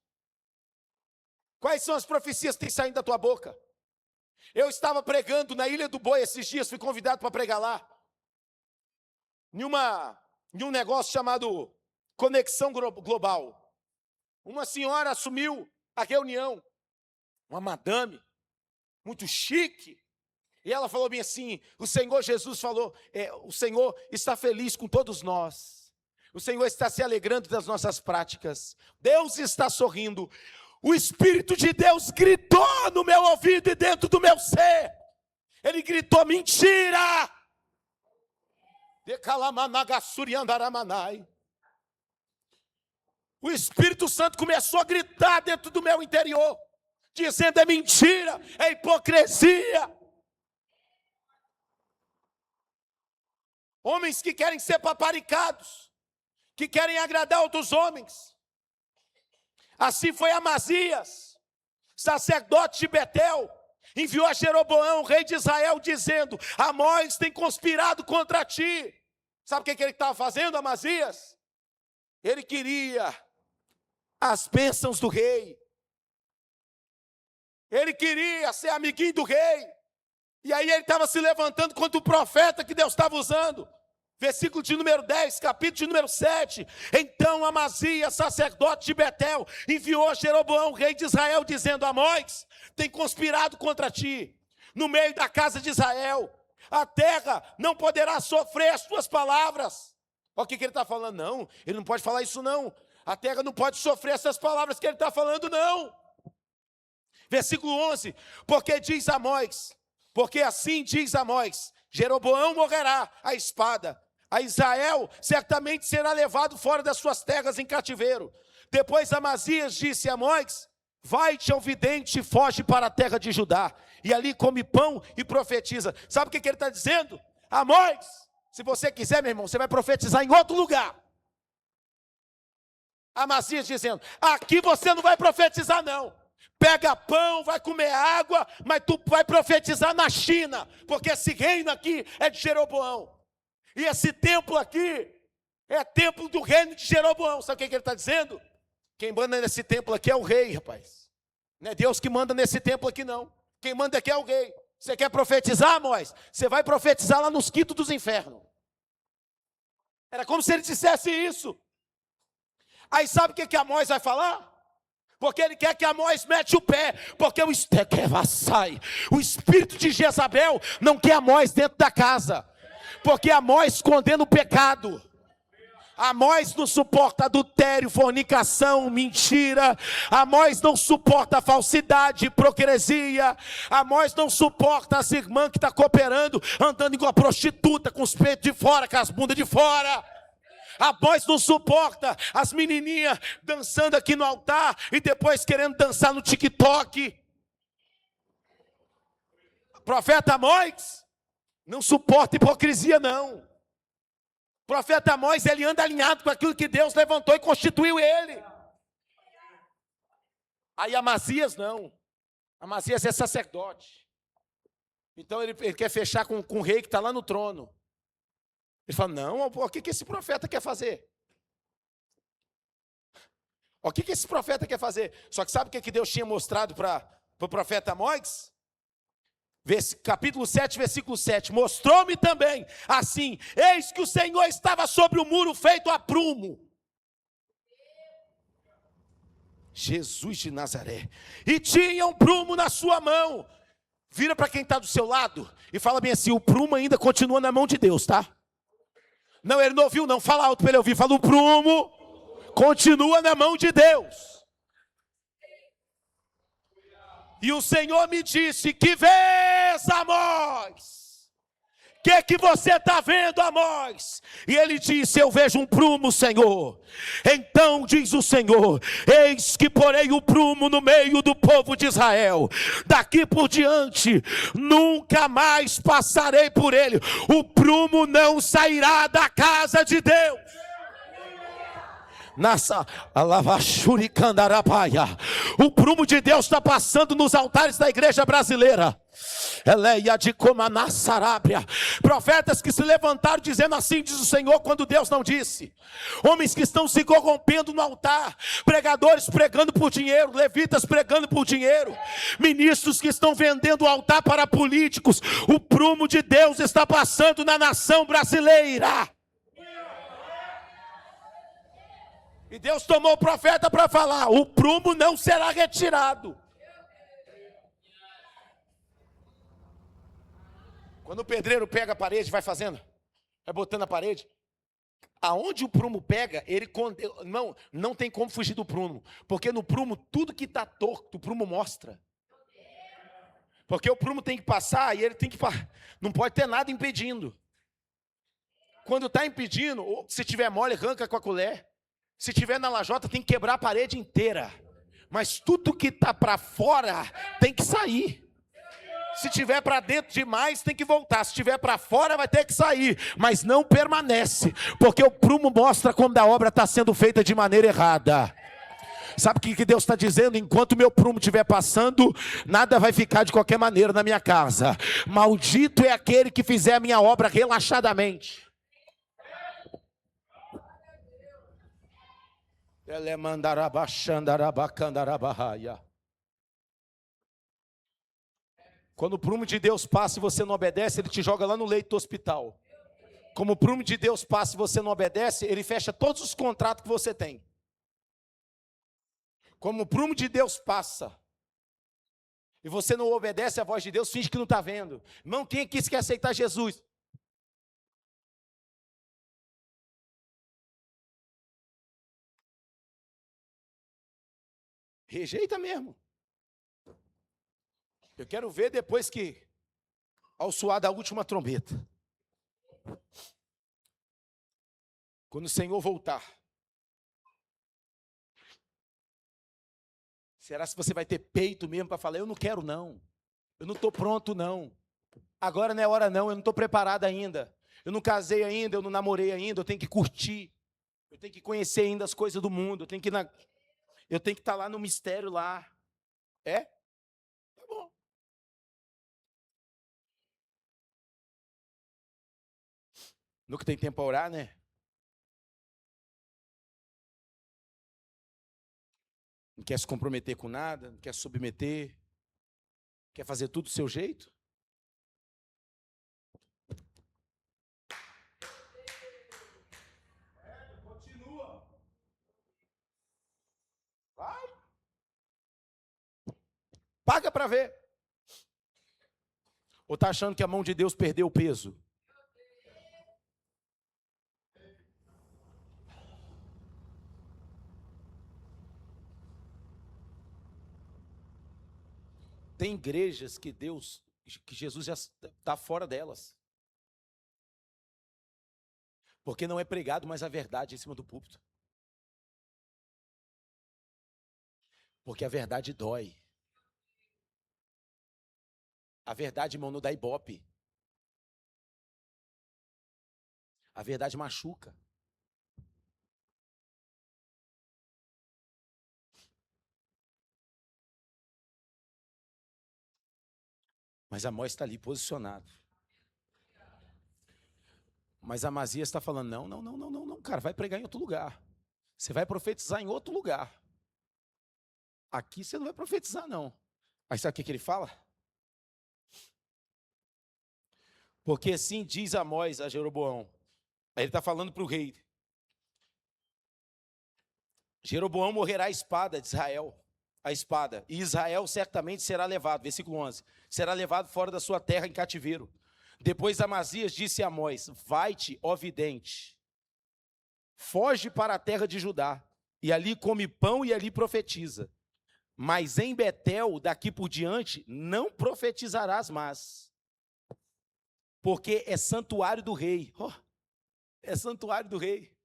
Quais são as profecias que têm saído da tua boca? Eu estava pregando na Ilha do Boi esses dias, fui convidado para pregar lá, em um negócio chamado Conexão Global. Uma senhora assumiu a reunião, uma madame, muito chique, e ela falou bem assim, o Senhor Jesus falou, o Senhor está feliz com todos nós, o Senhor está se alegrando das nossas práticas, Deus está sorrindo, o Espírito de Deus gritou no meu ouvido e dentro do meu ser, ele gritou, mentira! O Espírito Santo começou a gritar dentro do meu interior, dizendo, é mentira, é hipocrisia. Homens que querem ser paparicados, que querem agradar outros homens. Assim foi Amazias, sacerdote de Betel, enviou a Jeroboão, rei de Israel, dizendo, Amós tem conspirado contra ti. Sabe o que ele estava fazendo, Amazias? Ele queria as bênçãos do rei. Ele queria ser amiguinho do rei. E aí ele estava se levantando contra o profeta que Deus estava usando. Versículo de número 10, capítulo de número 7. Então Amazias, sacerdote de Betel, enviou a Jeroboão, rei de Israel, dizendo, Amós tem conspirado contra ti, no meio da casa de Israel. A terra não poderá sofrer as tuas palavras. Olha o que ele está falando. Não, ele não pode falar isso não. A terra não pode sofrer essas palavras que ele está falando não. Versículo 11. Porque assim diz Amós, Jeroboão morrerá à espada. A Israel certamente será levado fora das suas terras em cativeiro. Depois Amazias disse a Amós, vai-te ao vidente e foge para a terra de Judá. E ali come pão e profetiza. Sabe o que ele está dizendo? Amós, se você quiser, meu irmão, você vai profetizar em outro lugar. Amazias dizendo, aqui você não vai profetizar não. Pega pão, vai comer água, mas tu vai profetizar na China, porque esse reino aqui é de Jeroboão. E esse templo aqui é templo do reino de Jeroboão. Sabe o que ele está dizendo? Quem manda nesse templo aqui é o rei, rapaz. Não é Deus que manda nesse templo aqui não. Quem manda aqui é o rei. Você quer profetizar, Amós? Você vai profetizar lá nos quintos dos infernos. Era como se ele dissesse isso. Aí sabe o que Amós vai falar? Porque ele quer que Amós mete o pé, porque o espírito de Jezabel não quer Amós dentro da casa, porque Amós condena o pecado. Amós não suporta adultério, fornicação, mentira. Amós não suporta falsidade, hipocrisia. Amós não suporta as irmãs que estão cooperando, andando igual a prostituta, com os peitos de fora, com as bundas de fora. Amós não suporta as menininhas dançando aqui no altar e depois querendo dançar no TikTok. Profeta Amós não suporta hipocrisia não. Profeta Amós, ele anda alinhado com aquilo que Deus levantou e constituiu ele. Aí Amazias não. Amazias é sacerdote. Então ele quer fechar com o rei que está lá no trono. Ele fala, não, o que esse profeta quer fazer? O que esse profeta quer fazer? Só que sabe o que Deus tinha mostrado para o profeta Amós? Capítulo 7, versículo 7. Mostrou-me também, assim, eis que o Senhor estava sobre o muro feito a prumo. Jesus de Nazaré. E tinha um prumo na sua mão. Vira para quem está do seu lado e fala bem assim, o prumo ainda continua na mão de Deus, tá? Não, ele não ouviu não, fala alto para ele ouvir. Fala, o prumo continua na mão de Deus. E o Senhor me disse, que vês, Amós? Que você está vendo, Amós? E ele disse, eu vejo um prumo, Senhor. Então diz o Senhor, eis que porei o prumo no meio do povo de Israel. Daqui por diante, nunca mais passarei por ele. O prumo não sairá da casa de Deus. O prumo de Deus está passando nos altares da igreja brasileira. Eleia de Comanassarábia. Profetas que se levantaram dizendo assim diz o Senhor, quando Deus não disse. Homens que estão se corrompendo no altar. Pregadores pregando por dinheiro. Levitas pregando por dinheiro. Ministros que estão vendendo o altar para políticos. O prumo de Deus está passando na nação brasileira. E Deus tomou o profeta para falar: o prumo não será retirado. Quando o pedreiro pega a parede, vai fazendo, vai botando a parede, aonde o prumo pega, ele não tem como fugir do prumo, porque no prumo, tudo que está torto, o prumo mostra. Porque o prumo tem que passar e ele tem que não pode ter nada impedindo. Quando está impedindo, se tiver mole, arranca com a colher. Se tiver na lajota, tem que quebrar a parede inteira. Mas tudo que está para fora tem que sair. Se tiver para dentro demais, tem que voltar. Se tiver para fora, vai ter que sair. Mas não permanece, porque o prumo mostra quando a obra está sendo feita de maneira errada. Sabe o que Deus está dizendo? Enquanto o meu prumo estiver passando, nada vai ficar de qualquer maneira na minha casa. Maldito é aquele que fizer a minha obra relaxadamente. Quando o prumo de Deus passa e você não obedece, ele te joga lá no leito do hospital. Como o prumo de Deus passa e você não obedece, ele fecha todos os contratos que você tem. Como o prumo de Deus passa e você não obedece à voz de Deus, finge que não está vendo. Irmão, quem aqui quer aceitar Jesus? Rejeita mesmo. Eu quero ver depois que, ao soar da última trombeta, quando o Senhor voltar, será se você vai ter peito mesmo para falar: eu não quero não, eu não estou pronto não, agora não é hora não, eu não estou preparado ainda, eu não casei ainda, eu não namorei ainda, eu tenho que curtir, eu tenho que conhecer ainda as coisas do mundo, eu tenho que estar lá no mistério lá. É? Tá bom. Nunca tem tempo para orar, né? Não quer se comprometer com nada, não quer se submeter, quer fazer tudo do seu jeito? Continua. Vai. Paga para ver. Ou está achando que a mão de Deus perdeu o peso? Tem igrejas que Jesus já está fora delas. Porque não é pregado mais a verdade em cima do púlpito. Porque a verdade dói. A verdade, irmão, não dá ibope. A verdade machuca. Mas Amós está ali posicionado. Mas Amazias está falando: não, cara, vai pregar em outro lugar. Você vai profetizar em outro lugar. Aqui você não vai profetizar, não. Aí sabe o que ele fala? Porque assim diz Amós a Jeroboão. Aí ele está falando para o rei: Jeroboão morrerá a espada de Israel, a espada, e Israel certamente será levado, versículo 11, será levado fora da sua terra em cativeiro. Depois Amazias disse a Amós: vai-te, ó vidente, foge para a terra de Judá, e ali come pão e ali profetiza. Mas em Betel, daqui por diante, não profetizarás mais, porque é santuário do rei. Oh, é santuário do rei.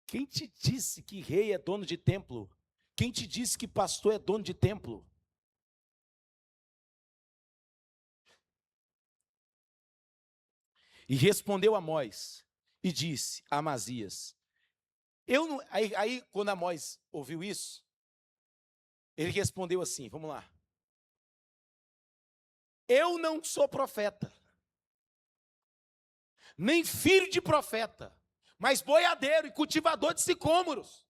Quem te disse que rei é dono de templo? Quem te disse que pastor é dono de templo? E respondeu Amós e disse a Amazias: aí quando Amós ouviu isso, ele respondeu assim, vamos lá: eu não sou profeta, nem filho de profeta, mas boiadeiro e cultivador de sicômoros.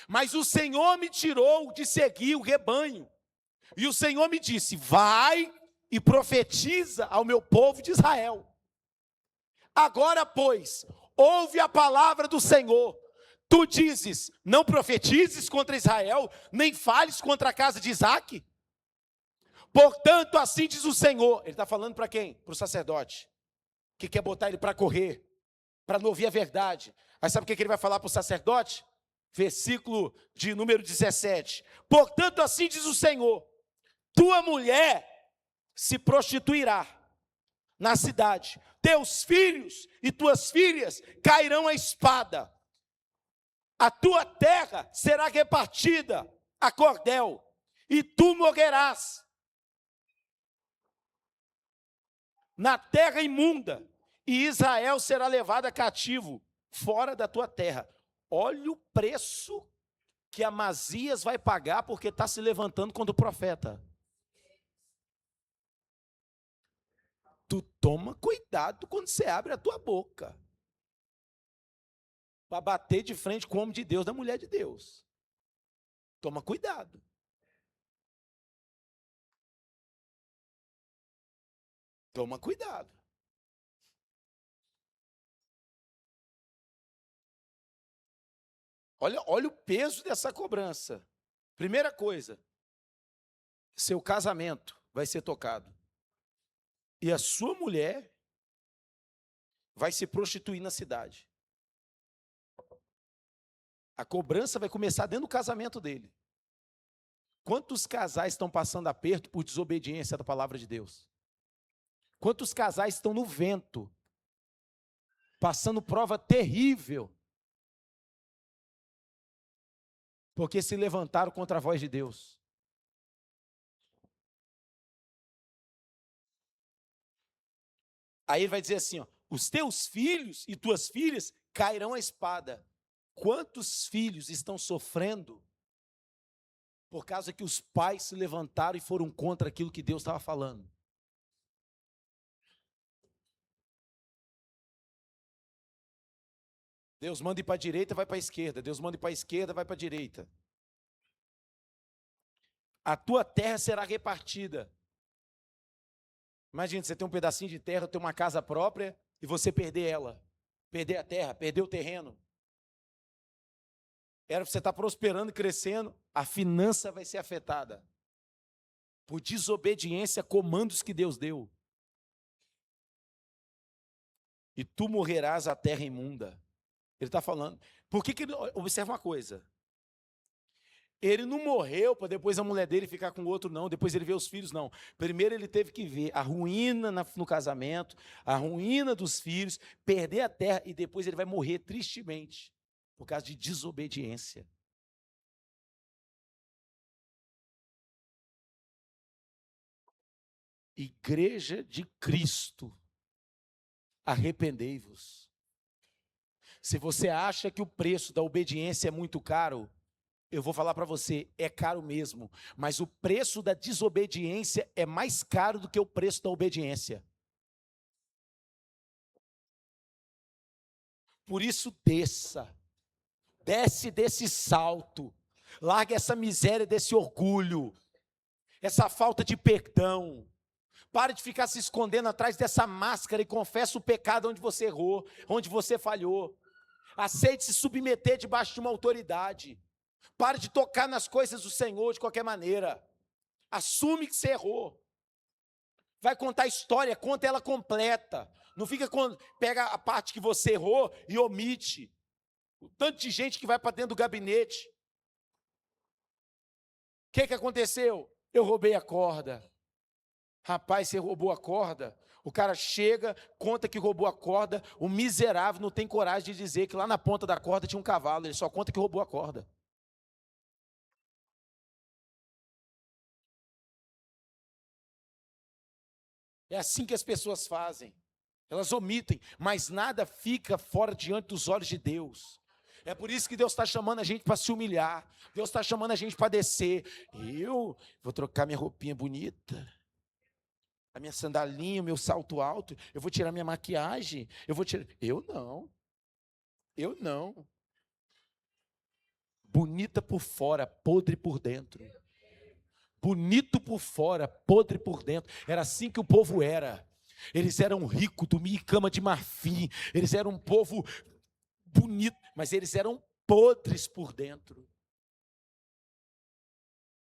Mas o Senhor me tirou de seguir o rebanho, e o Senhor me disse: vai e profetiza ao meu povo de Israel. Agora, pois, ouve a palavra do Senhor. Tu dizes, não profetizes contra Israel, nem fales contra a casa de Isaque. Portanto, assim diz o Senhor. Ele está falando para quem? Para o sacerdote, que quer botar ele para correr, para não ouvir a verdade. Aí sabe o que ele vai falar para o sacerdote? Versículo de número 17. Portanto, assim diz o Senhor, tua mulher se prostituirá na cidade, teus filhos e tuas filhas cairão à espada, a tua terra será repartida a cordel, e tu morrerás na terra imunda, e Israel será levado cativo fora da tua terra. Olha o preço que Amazias vai pagar porque está se levantando contra o profeta. Tu toma cuidado quando você abre a tua boca para bater de frente com o homem de Deus, da mulher de Deus. Toma cuidado. Toma cuidado. Olha o peso dessa cobrança. Primeira coisa, seu casamento vai ser tocado. E a sua mulher vai se prostituir na cidade. A cobrança vai começar dentro do casamento dele. Quantos casais estão passando aperto por desobediência da palavra de Deus? Quantos casais estão no vento, passando prova terrível, porque se levantaram contra a voz de Deus? Aí ele vai dizer assim, ó, os teus filhos e tuas filhas cairão à espada. Quantos filhos estão sofrendo por causa que os pais se levantaram e foram contra aquilo que Deus estava falando? Deus manda ir para a direita, vai para a esquerda. Deus manda ir para a esquerda, vai para a direita. A tua terra será repartida. Imagina, você tem um pedacinho de terra, tem uma casa própria e você perder ela. Perder a terra, perder o terreno. Era para você estar prosperando e crescendo, a finança vai ser afetada. Por desobediência a comandos que Deus deu. E tu morrerás a terra imunda. Ele está falando. Por que ele, observa uma coisa. Ele não morreu para depois a mulher dele ficar com o outro, não. Depois ele vê os filhos, não. Primeiro ele teve que ver a ruína no casamento, a ruína dos filhos, perder a terra e depois ele vai morrer tristemente por causa de desobediência. Igreja de Cristo, arrependei-vos. Se você acha que o preço da obediência é muito caro, eu vou falar para você, é caro mesmo, mas o preço da desobediência é mais caro do que o preço da obediência. Por isso desce desse salto, larga essa miséria desse orgulho, essa falta de perdão. Pare de ficar se escondendo atrás dessa máscara e confessa o pecado onde você errou, onde você falhou. Aceite se submeter debaixo de uma autoridade. Pare de tocar nas coisas do Senhor de qualquer maneira. Assume que você errou. Vai contar a história, conta ela completa. Não fica quando pega a parte que você errou e omite. O tanto de gente que vai para dentro do gabinete. O que aconteceu? Eu roubei a corda. Rapaz, você roubou a corda? O cara chega, conta que roubou a corda, o miserável não tem coragem de dizer que lá na ponta da corda tinha um cavalo, ele só conta que roubou a corda. É assim que as pessoas fazem. Elas omitem, mas nada fica fora diante dos olhos de Deus. É por isso que Deus está chamando a gente para se humilhar. Deus está chamando a gente para descer. Eu vou trocar minha roupinha bonita, a minha sandalinha, o meu salto alto. Eu vou tirar minha maquiagem. Eu não. Bonita por fora, podre por dentro. Bonito por fora, podre por dentro. Era assim que o povo era. Eles eram ricos, dormiam em cama de marfim. Eles eram um povo bonito, mas eles eram podres por dentro.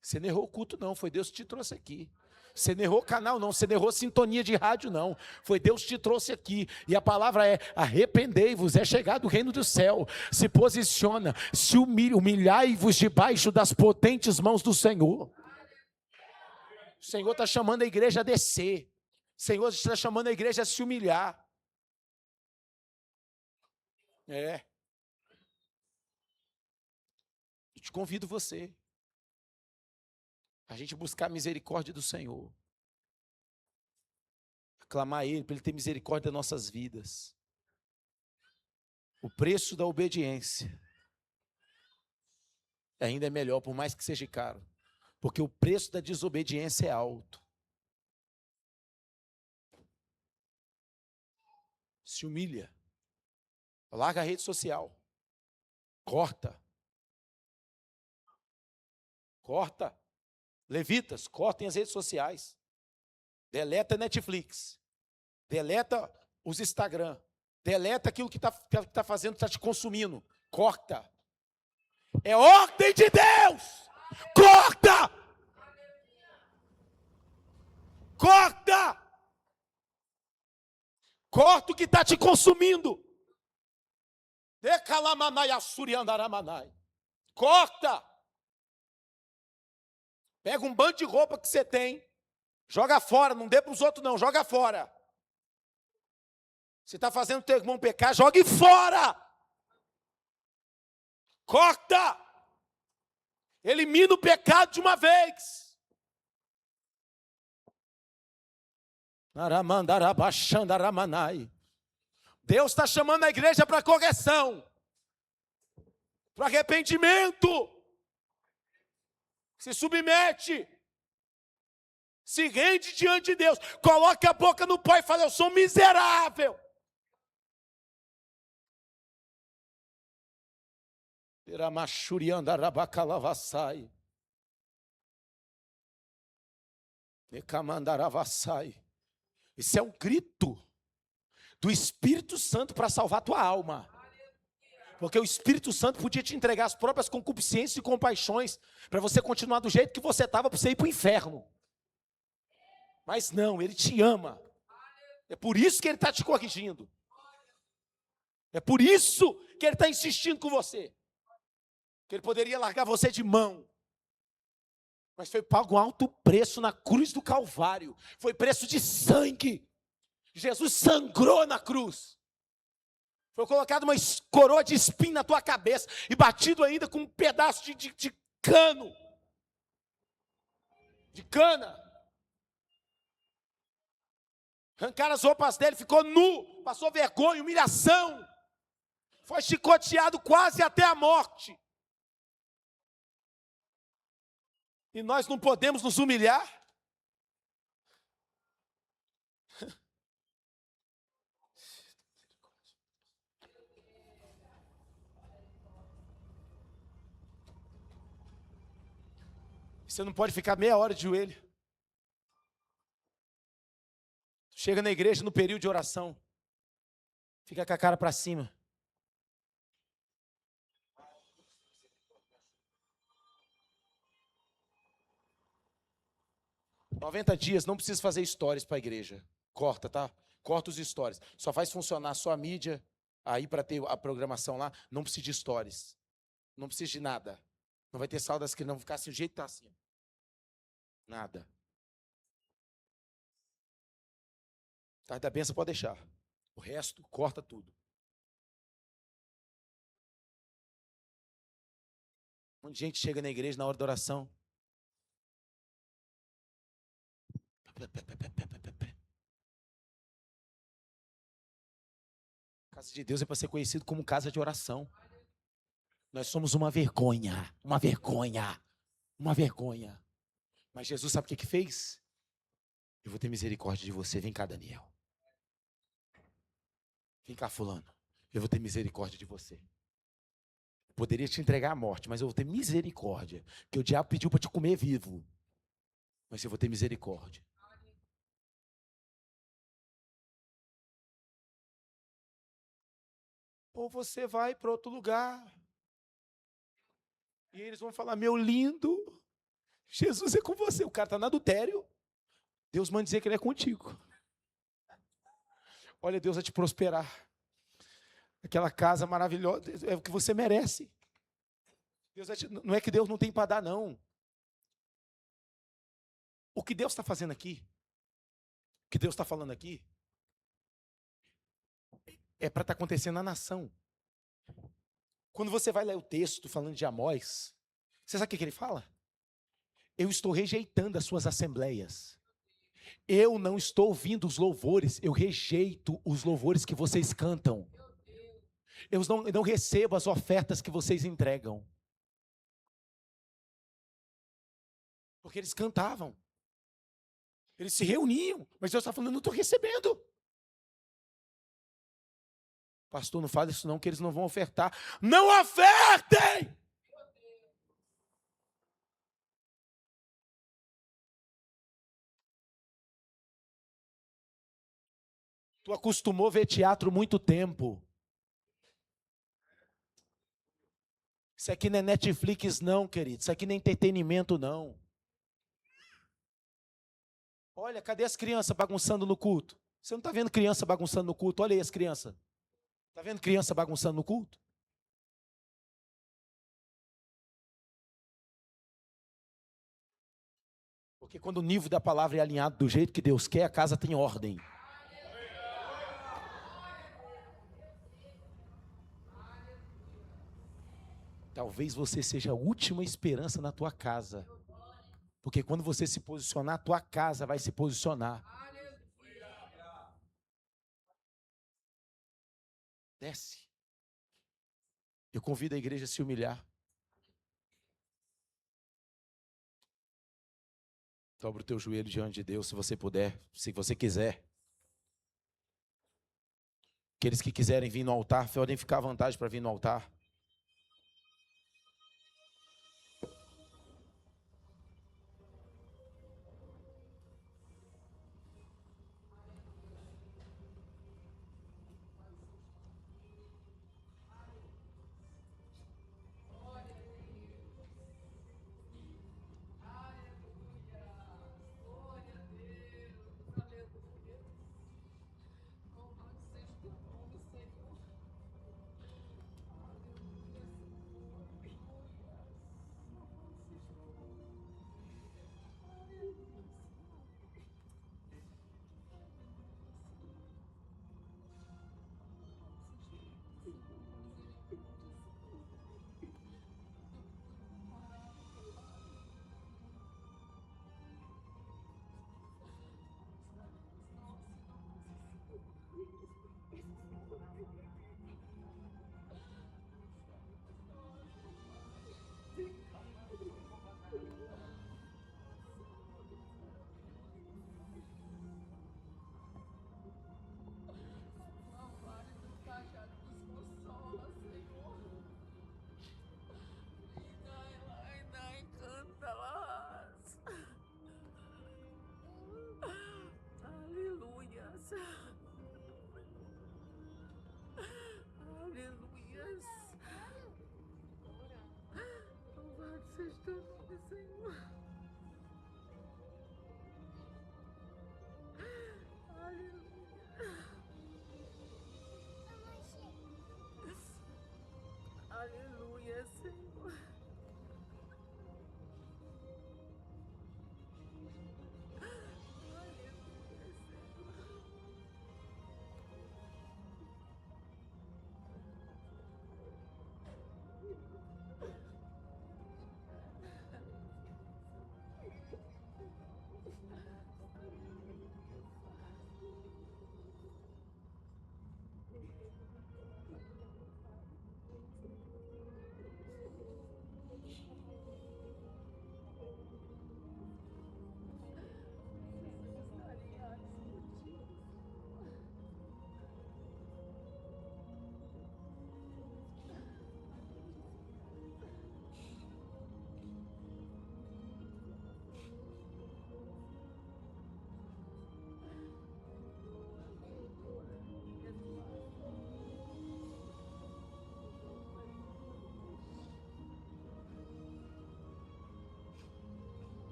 Você não errou o culto não, foi Deus que te trouxe aqui. Você não errou canal não, você não errou sintonia de rádio não. Foi Deus que te trouxe aqui. E a palavra é: arrependei-vos, é chegado o reino do céu. Se posiciona, se humilhai-vos debaixo das potentes mãos do Senhor. O Senhor está chamando a igreja a descer. O Senhor está chamando a igreja a se humilhar. Eu te convido você a gente buscar a misericórdia do Senhor, clamar a Ele para Ele ter misericórdia das nossas vidas. O preço da obediência ainda é melhor, por mais que seja caro, porque o preço da desobediência é alto. Se humilha, larga a rede social, corta. Levitas, cortem as redes sociais. Deleta a Netflix. Deleta os Instagram. Deleta aquilo que está fazendo, está te consumindo. Corta. É ordem de Deus. Corta! Corta! Corta o que está te consumindo. Corta! Pega um bando de roupa que você tem, joga fora, não dê para os outros não, joga fora. Você está fazendo teu irmão pecar, jogue fora. Corta. Elimina o pecado de uma vez. Deus está chamando a igreja para correção, para arrependimento. Se submete, se rende diante de Deus, coloque a boca no pó e fala: eu sou miserável. Esse é um grito do Espírito Santo para salvar a tua alma. Porque o Espírito Santo podia te entregar as próprias concupiscências e compaixões para você continuar do jeito que você estava, para você ir para o inferno. Mas não, Ele te ama. É por isso que Ele está te corrigindo. É por isso que Ele está insistindo com você. Que Ele poderia largar você de mão. Mas foi pago um alto preço na cruz do Calvário. Foi preço de sangue. Jesus sangrou na cruz. Foi colocado uma coroa de espinho na tua cabeça e batido ainda com um pedaço de cano. De cana. Arrancaram as roupas dele, ficou nu, passou vergonha, humilhação. Foi chicoteado quase até a morte. E nós não podemos nos humilhar? Você não pode ficar meia hora de joelho. Chega na igreja no período de oração, fica com a cara para cima. "90 dias, não precisa fazer stories para a igreja. Corta, tá? Corta os stories. Só faz funcionar só a mídia, aí para ter a programação lá, não precisa de stories. Não precisa de nada. Não vai ter sal das que não ficar assim, o jeito que está assim. Nada. Tá, da benção pode deixar. O resto, corta tudo. Um monte de gente chega na igreja na hora da oração. A casa de Deus é para ser conhecido como casa de oração. Nós somos uma vergonha, uma vergonha, uma vergonha. Mas Jesus sabe o que fez? Eu vou ter misericórdia de você. Vem cá, Daniel. Vem cá, fulano. Eu vou ter misericórdia de você. Poderia te entregar à morte, mas eu vou ter misericórdia. Porque o diabo pediu para te comer vivo. Mas eu vou ter misericórdia. ou você vai para outro lugar. E eles vão falar: meu lindo, Jesus é com você. O cara está no adultério. Deus manda dizer que ele é contigo. Olha, Deus vai te prosperar. Aquela casa maravilhosa, é o que você merece. Não é que Deus não tem para dar, não. O que Deus está fazendo aqui, o que Deus está falando aqui, é para estar acontecendo na nação. Quando você vai ler o texto falando de Amós, você sabe o que ele fala? Eu estou rejeitando as suas assembleias. Eu não estou ouvindo os louvores, eu rejeito os louvores que vocês cantam. Eu não recebo as ofertas que vocês entregam. Porque eles cantavam. Eles se reuniam, mas Deus está falando: eu não estou recebendo. Pastor, não fala isso não, que eles não vão ofertar. Não ofertem! Tu acostumou a ver teatro muito tempo. Isso aqui não é Netflix não, querido. Isso aqui não é entretenimento não. Olha, cadê as crianças bagunçando no culto? Você não está vendo criança bagunçando no culto? Olha aí as crianças. Está vendo criança bagunçando no culto? Porque quando o nível da palavra é alinhado do jeito que Deus quer, a casa tem ordem. Talvez você seja a última esperança na tua casa. Porque quando você se posicionar, a tua casa vai se posicionar. Desce. Eu convido a igreja a se humilhar. Dobra o teu joelho diante de Deus, se você puder, se você quiser. Aqueles que quiserem vir no altar, podem ficar à vontade para vir no altar.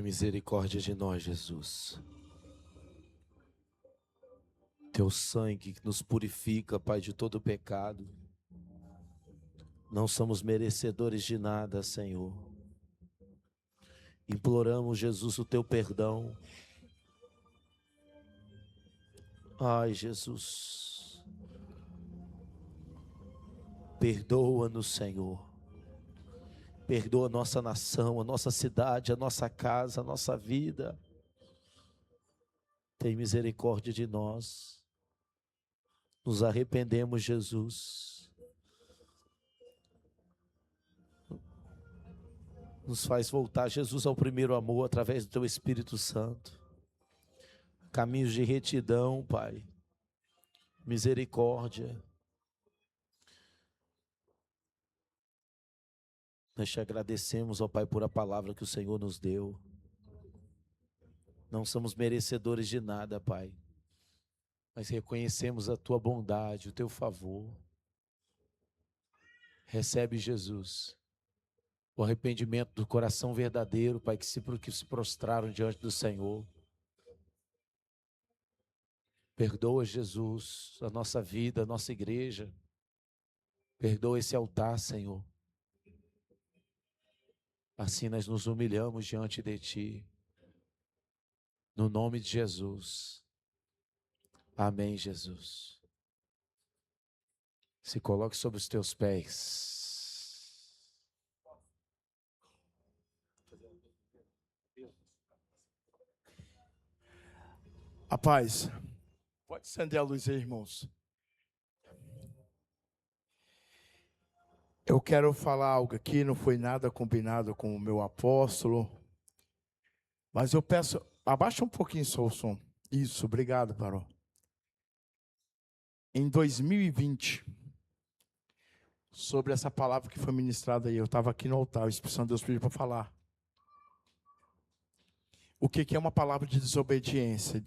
Tem misericórdia de nós, Jesus. Teu sangue que nos purifica, Pai, de todo pecado. Não somos merecedores de nada, Senhor. Imploramos, Jesus, o teu perdão. Ai, Jesus. Perdoa-nos, Senhor. Perdoa a nossa nação, a nossa cidade, a nossa casa, a nossa vida. Tem misericórdia de nós. Nos arrependemos, Jesus. Nos faz voltar, Jesus, ao primeiro amor através do teu Espírito Santo. Caminhos de retidão, Pai. Misericórdia. Nós te agradecemos, ó Pai, por a palavra que o Senhor nos deu. Não somos merecedores de nada, Pai, mas reconhecemos a tua bondade, o teu favor. Recebe, Jesus, o arrependimento do coração verdadeiro, Pai, que se prostraram diante do Senhor. Perdoa, Jesus, a nossa vida, a nossa igreja. Perdoa esse altar, Senhor. Assim nós nos humilhamos diante de Ti. No nome de Jesus. Amém, Jesus. Se coloque sobre os teus pés. A paz. Pode acender a luz aí, irmãos. Eu quero falar algo aqui, não foi nada combinado com o meu apóstolo, mas eu peço, abaixa um pouquinho só o som. Isso, obrigado, Paró. Em 2020, sobre essa palavra que foi ministrada aí, eu estava aqui no altar, o Espírito Santo de Deus pediu para falar. O que é uma palavra de desobediência?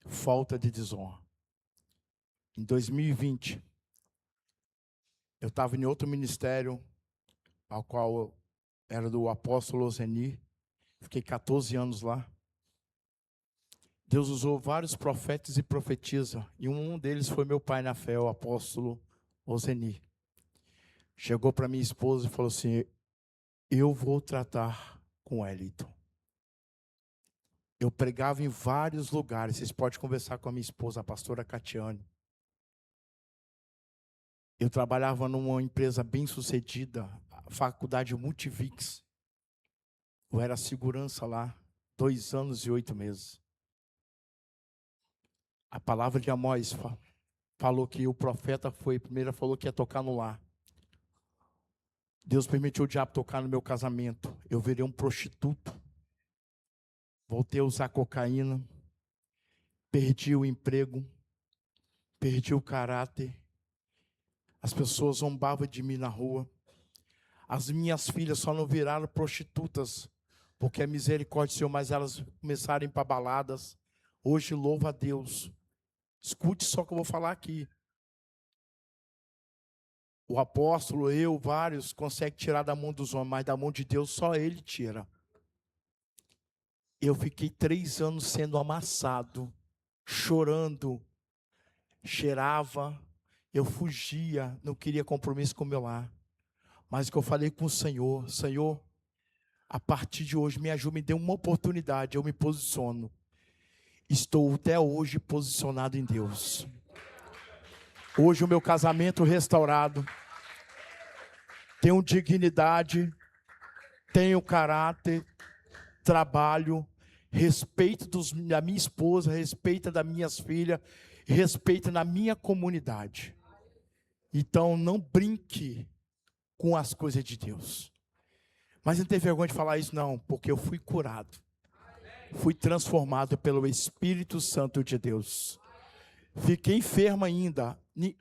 Falta de desonra. Em 2020, eu estava em outro ministério, ao qual era do apóstolo Ozeni. Fiquei 14 anos lá. Deus usou vários profetas e profetisas, e um deles foi meu pai na fé, o apóstolo Ozeni. Chegou para minha esposa e falou assim: eu vou tratar com Wellington. Eu pregava em vários lugares, vocês podem conversar com a minha esposa, a pastora Catiane. Eu trabalhava numa empresa bem sucedida, a faculdade Multivix. Eu era segurança lá, 2 anos e 8 meses. A palavra de Amós falou que o profeta primeiro falou que ia tocar no lar. Deus permitiu o diabo tocar no meu casamento. Eu virei um prostituto. Voltei a usar cocaína. Perdi o emprego. Perdi o caráter. As pessoas zombavam de mim na rua. As minhas filhas só não viraram prostitutas, porque é misericórdia do Senhor, mas elas começaram a ir para baladas. Hoje, louva a Deus. Escute só o que eu vou falar aqui. O apóstolo, vários, conseguem tirar da mão dos homens, mas da mão de Deus só Ele tira. Eu fiquei 3 anos sendo amassado, chorando, cheirava, eu fugia, não queria compromisso com o meu lar. Mas o que eu falei com o Senhor, Senhor, a partir de hoje me ajuda, me dê uma oportunidade, eu me posiciono. Estou até hoje posicionado em Deus. Hoje o meu casamento restaurado, tenho dignidade, tenho caráter, trabalho, respeito da minha esposa, respeito das minhas filhas, respeito na minha comunidade. Então não brinque com as coisas de Deus. Mas não tem vergonha de falar isso não, porque eu fui curado. Fui transformado pelo Espírito Santo de Deus. Fiquei enfermo ainda.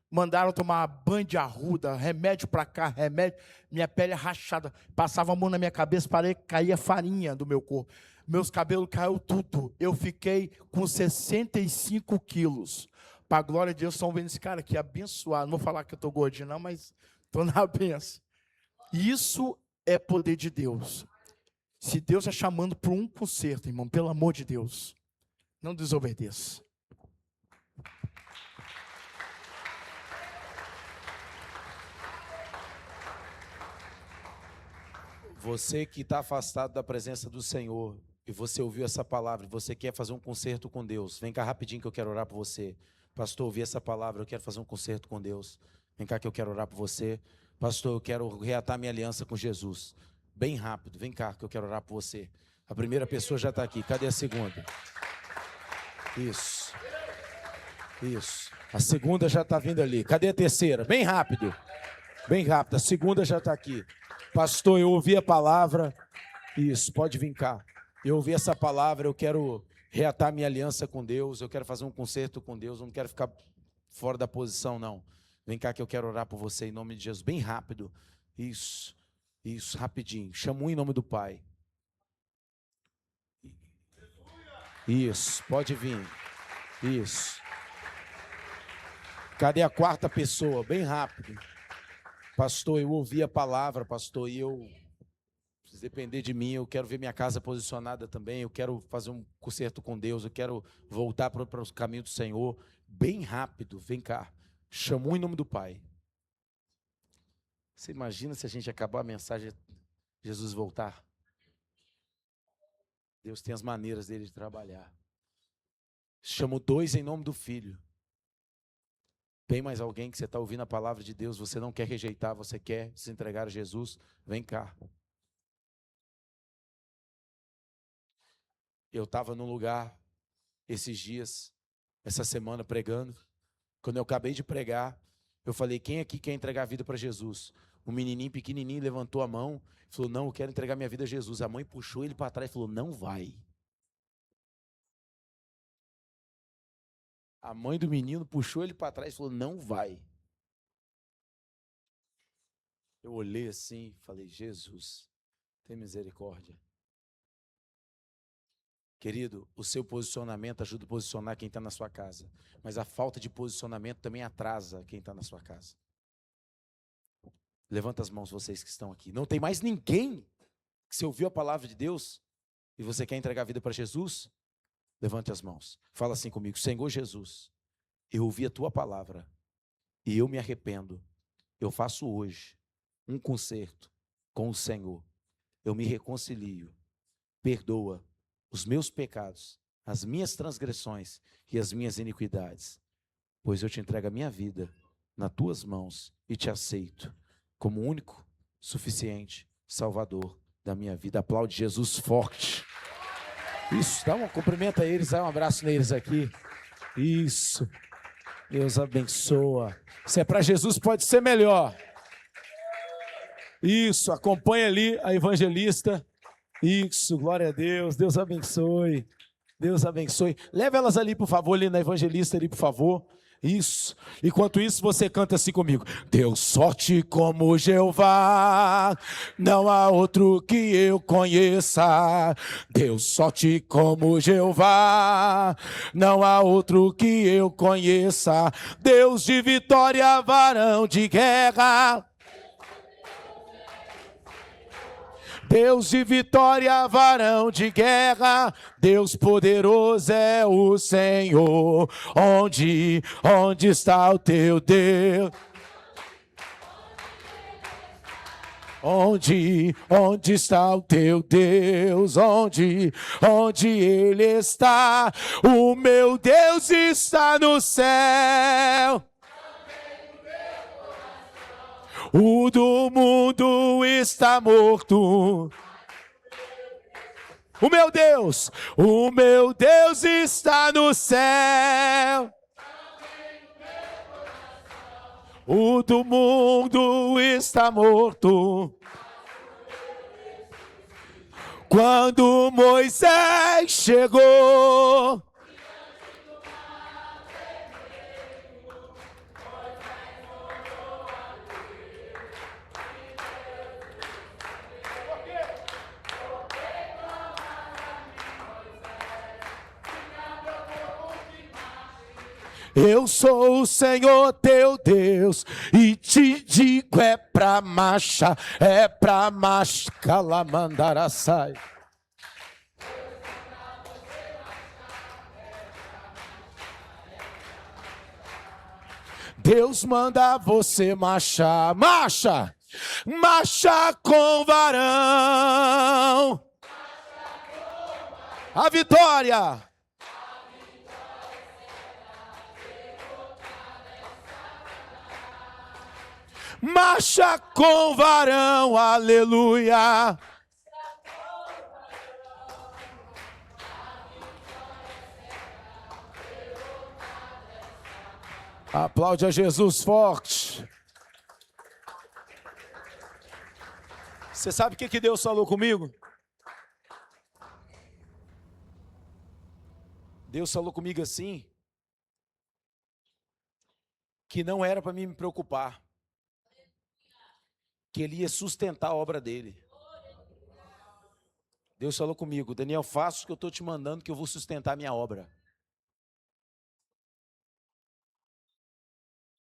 Mandaram tomar banho de arruda, remédio para cá, remédio. Minha pele rachada. Passava a mão na minha cabeça, caía farinha do meu corpo. Meus cabelos caiu tudo. Eu fiquei com 65 quilos. Para a glória de Deus, estão vendo esse cara aqui abençoado. Não vou falar que eu estou gordinho não, mas estou na benção. Isso é poder de Deus. Se Deus está chamando para um conserto, irmão, pelo amor de Deus, não desobedeça. Você que está afastado da presença do Senhor, e você ouviu essa palavra, e você quer fazer um concerto com Deus, vem cá rapidinho que eu quero orar por você. Pastor, ouvi essa palavra, eu quero fazer um concerto com Deus. Vem cá que eu quero orar por você. Pastor, eu quero reatar minha aliança com Jesus. Bem rápido, vem cá que eu quero orar por você. A primeira pessoa já está aqui, cadê a segunda? Isso. Isso. A segunda já está vindo ali. Cadê a terceira? Bem rápido. Bem rápido. A segunda já está aqui. Pastor, eu ouvi a palavra. Isso, pode vir cá. Eu ouvi essa palavra, eu quero reatar minha aliança com Deus, eu quero fazer um concerto com Deus, eu não quero ficar fora da posição, não. Vem cá que eu quero orar por você em nome de Jesus. Bem rápido. Isso, rapidinho. Chama um em nome do Pai. Isso, pode vir. Isso. Cadê a quarta pessoa? Bem rápido. Pastor, eu ouvi a palavra, pastor, e se depender de mim, eu quero ver minha casa posicionada também, eu quero fazer um concerto com Deus, eu quero voltar para o caminho do Senhor. Bem rápido, vem cá. Chamou em nome do Pai. Você imagina se a gente acabar a mensagem, Jesus voltar? Deus tem as maneiras dele de trabalhar. Chamou 2 em nome do Filho. Tem mais alguém que você está ouvindo a palavra de Deus, você não quer rejeitar, você quer se entregar a Jesus? Vem cá. Eu estava num lugar esses dias, essa semana pregando. Quando eu acabei de pregar, eu falei, quem aqui quer entregar a vida para Jesus? Um menininho pequenininho levantou a mão e falou, não, eu quero entregar minha vida a Jesus. A mãe puxou ele para trás e falou, não vai. A mãe do menino puxou ele para trás e falou, não vai. Eu olhei assim e falei, Jesus, tem misericórdia. Querido, o seu posicionamento ajuda a posicionar quem está na sua casa. Mas a falta de posicionamento também atrasa quem está na sua casa. Levanta as mãos vocês que estão aqui. Não tem mais ninguém que você ouviu a palavra de Deus e você quer entregar a vida para Jesus? Levante as mãos. Fala assim comigo. Senhor Jesus, eu ouvi a tua palavra e eu me arrependo. Eu faço hoje um concerto com o Senhor. Eu me reconcilio. Perdoa os meus pecados, as minhas transgressões e as minhas iniquidades. Pois eu te entrego a minha vida nas tuas mãos e te aceito como único, suficiente Salvador da minha vida. Aplaude Jesus forte. Isso, cumprimenta eles, dá um abraço neles aqui. Isso. Deus abençoa. Se é para Jesus, pode ser melhor. Isso, acompanha ali a evangelista. Isso, glória a Deus. Deus abençoe. Deus abençoe. Leva elas ali, por favor, ali na evangelista, ali, por favor. Isso. Enquanto isso, você canta assim comigo. Deus sorte como Jeová, não há outro que eu conheça. Deus sorte como Jeová, não há outro que eu conheça. Deus de vitória, varão de guerra. Deus de vitória, varão de guerra, Deus poderoso é o Senhor. Onde está o teu Deus? Onde está o teu Deus? Onde Ele está? O meu Deus está no céu. O do mundo está morto. O meu Deus está no céu. O do mundo está morto. Quando Moisés chegou, eu sou o Senhor teu Deus e te digo é pra marcha, calamandaraçai. Deus manda você marchar. Marcha! Marcha com varão. A vitória. Marcha com varão, aleluia. Aplaude a Jesus forte. Você sabe o que Deus falou comigo? Deus falou comigo assim, que não era para mim me preocupar, que Ele ia sustentar a obra dele. Deus falou comigo: Daniel, faça o que eu estou te mandando, que eu vou sustentar a minha obra.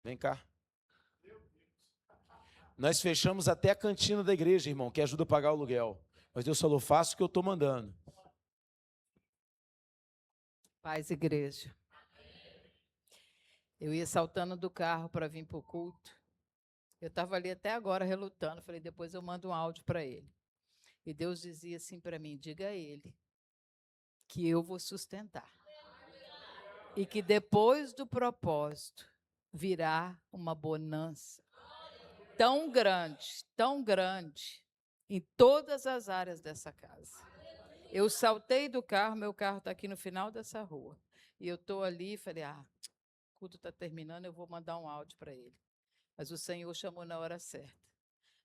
Vem cá. Nós fechamos até a cantina da igreja, irmão, que ajuda a pagar o aluguel. Mas Deus falou: faça o que eu estou mandando. Paz, igreja. Eu ia saltando do carro para vir para o culto. Eu estava ali até agora relutando. Falei, depois eu mando um áudio para ele. E Deus dizia assim para mim: diga a ele que eu vou sustentar. E que depois do propósito virá uma bonança tão grande, em todas as áreas dessa casa. Eu saltei do carro, meu carro está aqui no final dessa rua. E eu estou ali e falei, o culto está terminando, eu vou mandar um áudio para ele. Mas o Senhor chamou na hora certa.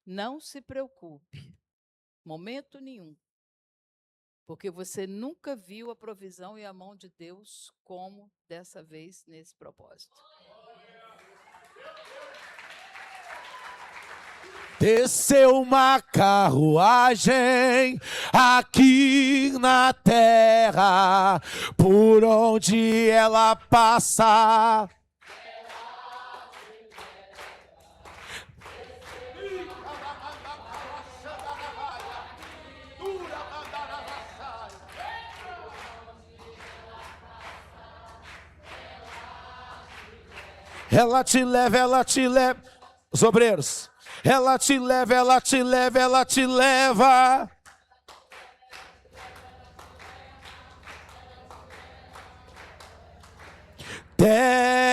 Não se preocupe, momento nenhum, porque você nunca viu a provisão e a mão de Deus como dessa vez nesse propósito. Desceu uma carruagem aqui na terra, por onde ela passa. Ela te leva, os obreiros. Ela te leva, ela te leva, ela te leva.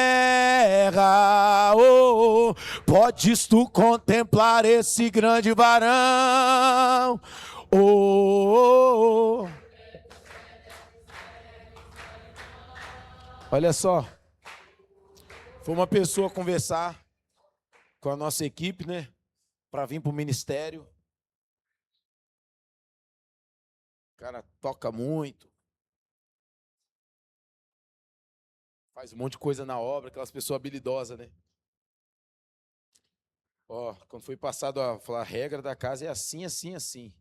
Terra, oh, podes tu contemplar esse grande varão. Oh, oh. Olha só. Foi uma pessoa conversar com a nossa equipe, né? Para vir para o ministério. O cara toca muito. Faz um monte de coisa na obra, aquelas pessoas habilidosas, né? Ó, quando foi passado a falar, a regra da casa é assim, assim, assim.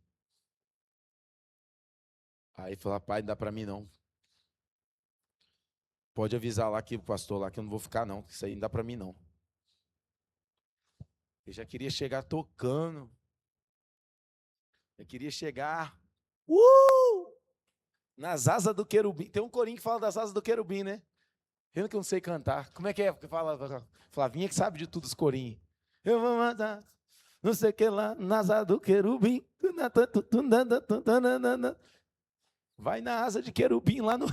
Aí falou, pai, não dá para mim não. Pode avisar lá que o pastor lá que eu não vou ficar não, isso aí não dá para mim não. Eu já queria chegar tocando. Eu queria chegar nas asas do querubim. Tem um corinho que fala das asas do querubim, né? Eu que não sei cantar. Como é que fala? Flavinha que sabe de tudo os corinhos. Eu vou mandar, não sei o que lá, nas asas do querubim. Vai na asa de querubim lá no...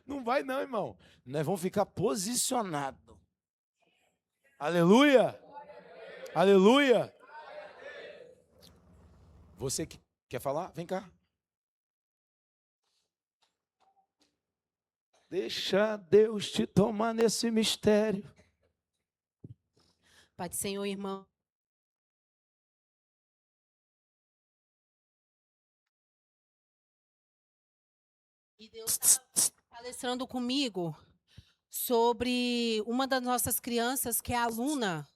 Não vai não, irmão. Nós vamos ficar posicionados. Aleluia. Aleluia! Você que quer falar? Vem cá. Deixa Deus te tomar nesse mistério. Pai do Senhor, irmão. E Deus estava palestrando comigo sobre uma das nossas crianças, que é aluna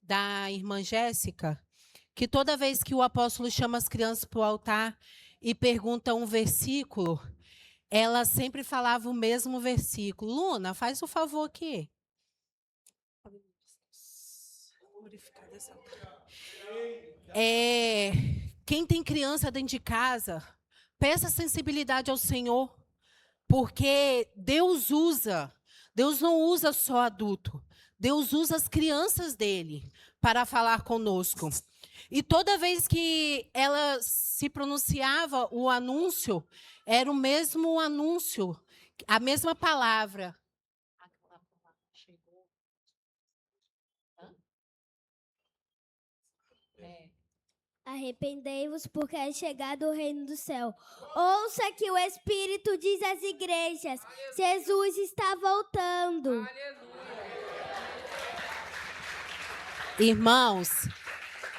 da irmã Jéssica, que toda vez que o apóstolo chama as crianças para o altar e pergunta um versículo, ela sempre falava o mesmo versículo. Luna, faz o favor aqui. Quem tem criança dentro de casa, peça sensibilidade ao Senhor, porque Deus não usa só adulto. Deus usa as crianças dele para falar conosco. E toda vez que ela se pronunciava o anúncio, era o mesmo anúncio, a mesma palavra. Arrependei-vos, porque é chegado o reino do céu. Ouça que o Espírito diz às igrejas: Jesus está voltando. Irmãos,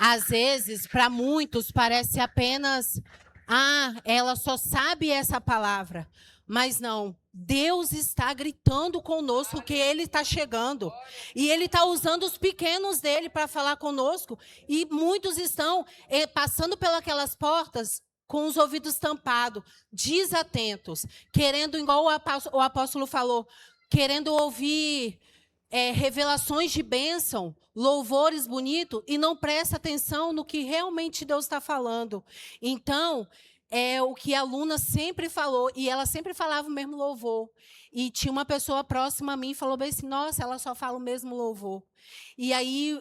às vezes, para muitos, parece apenas, ela só sabe essa palavra. Mas não, Deus está gritando conosco que Ele está chegando. E Ele está usando os pequenos dele para falar conosco. E muitos estão passando pelas portas com os ouvidos tampados, desatentos, querendo, igual o apóstolo falou, querendo ouvir revelações de bênção, louvores bonitos, e não presta atenção no que realmente Deus está falando. Então, é o que a Luna sempre falou, e ela sempre falava o mesmo louvor. E tinha uma pessoa próxima a mim e falou bem assim: nossa, ela só fala o mesmo louvor. E aí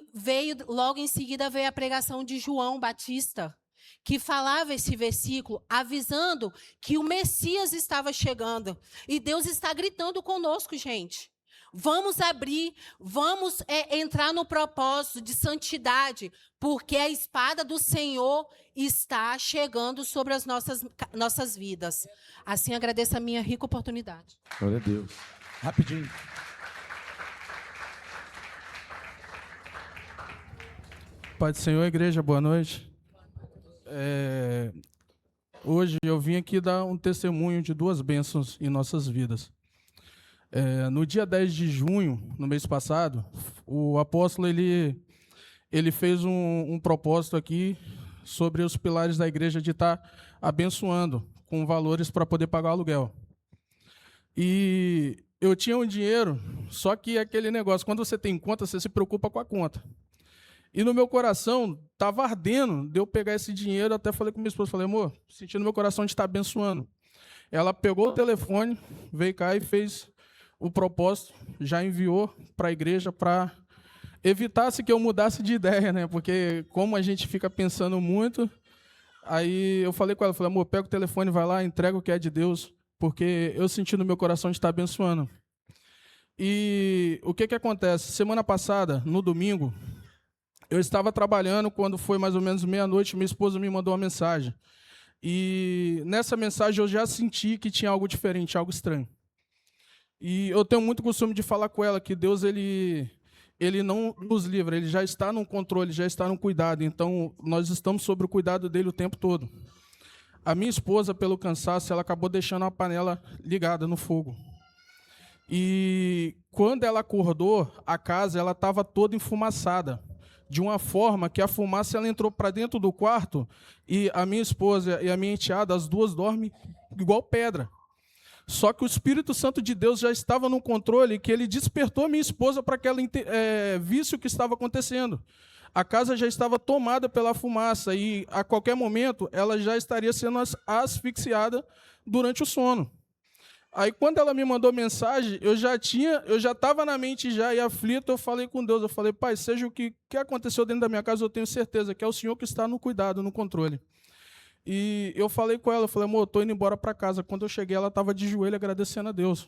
logo em seguida veio a pregação de João Batista, que falava esse versículo, avisando que o Messias estava chegando. E Deus está gritando conosco, gente. Vamos abrir, vamos entrar no propósito de santidade, porque a espada do Senhor está chegando sobre as nossas vidas. Assim, agradeço a minha rica oportunidade. Glória a Deus. Rapidinho. Pai do Senhor, igreja, boa noite. Hoje eu vim aqui dar um testemunho de 2 bênçãos em nossas vidas. No dia 10 de junho, no mês passado, o apóstolo ele fez um propósito aqui sobre os pilares da igreja de estar abençoando com valores para poder pagar o aluguel. E eu tinha um dinheiro, só que aquele negócio, quando você tem conta, você se preocupa com a conta. E no meu coração estava ardendo de eu pegar esse dinheiro. Até falei com minha esposa, falei: amor, senti no meu coração de estar abençoando. Ela pegou o telefone, veio cá e fez o propósito, já enviou para a igreja para evitasse que eu mudasse de ideia, né? Porque como a gente fica pensando muito, aí eu falei com ela, falei: amor, pega o telefone, vai lá, entrega o que é de Deus, porque eu senti no meu coração de estar abençoando. E o que acontece? Semana passada, no domingo, eu estava trabalhando, quando foi mais ou menos meia-noite, minha esposa me mandou uma mensagem. E nessa mensagem eu já senti que tinha algo diferente, algo estranho. E eu tenho muito costume de falar com ela que Deus ele não nos livra, Ele já está no controle, já está no cuidado. Então, nós estamos sob o cuidado dEle o tempo todo. A minha esposa, pelo cansaço, ela acabou deixando a panela ligada no fogo. E quando ela acordou, a casa estava toda enfumaçada, de uma forma que a fumaça ela entrou para dentro do quarto, e a minha esposa e a minha enteada, as duas dormem igual pedra. Só que o Espírito Santo de Deus já estava no controle, que ele despertou a minha esposa para que ela visse o que estava acontecendo. A casa já estava tomada pela fumaça e, a qualquer momento, ela já estaria sendo asfixiada durante o sono. Aí, quando ela me mandou mensagem, eu já estava na mente já e aflito, eu falei com Deus, eu falei: Pai, seja o que aconteceu dentro da minha casa, eu tenho certeza que é o Senhor que está no cuidado, no controle. E eu falei com ela, eu falei: amor, eu estou indo embora para casa. Quando eu cheguei, ela estava de joelho agradecendo a Deus.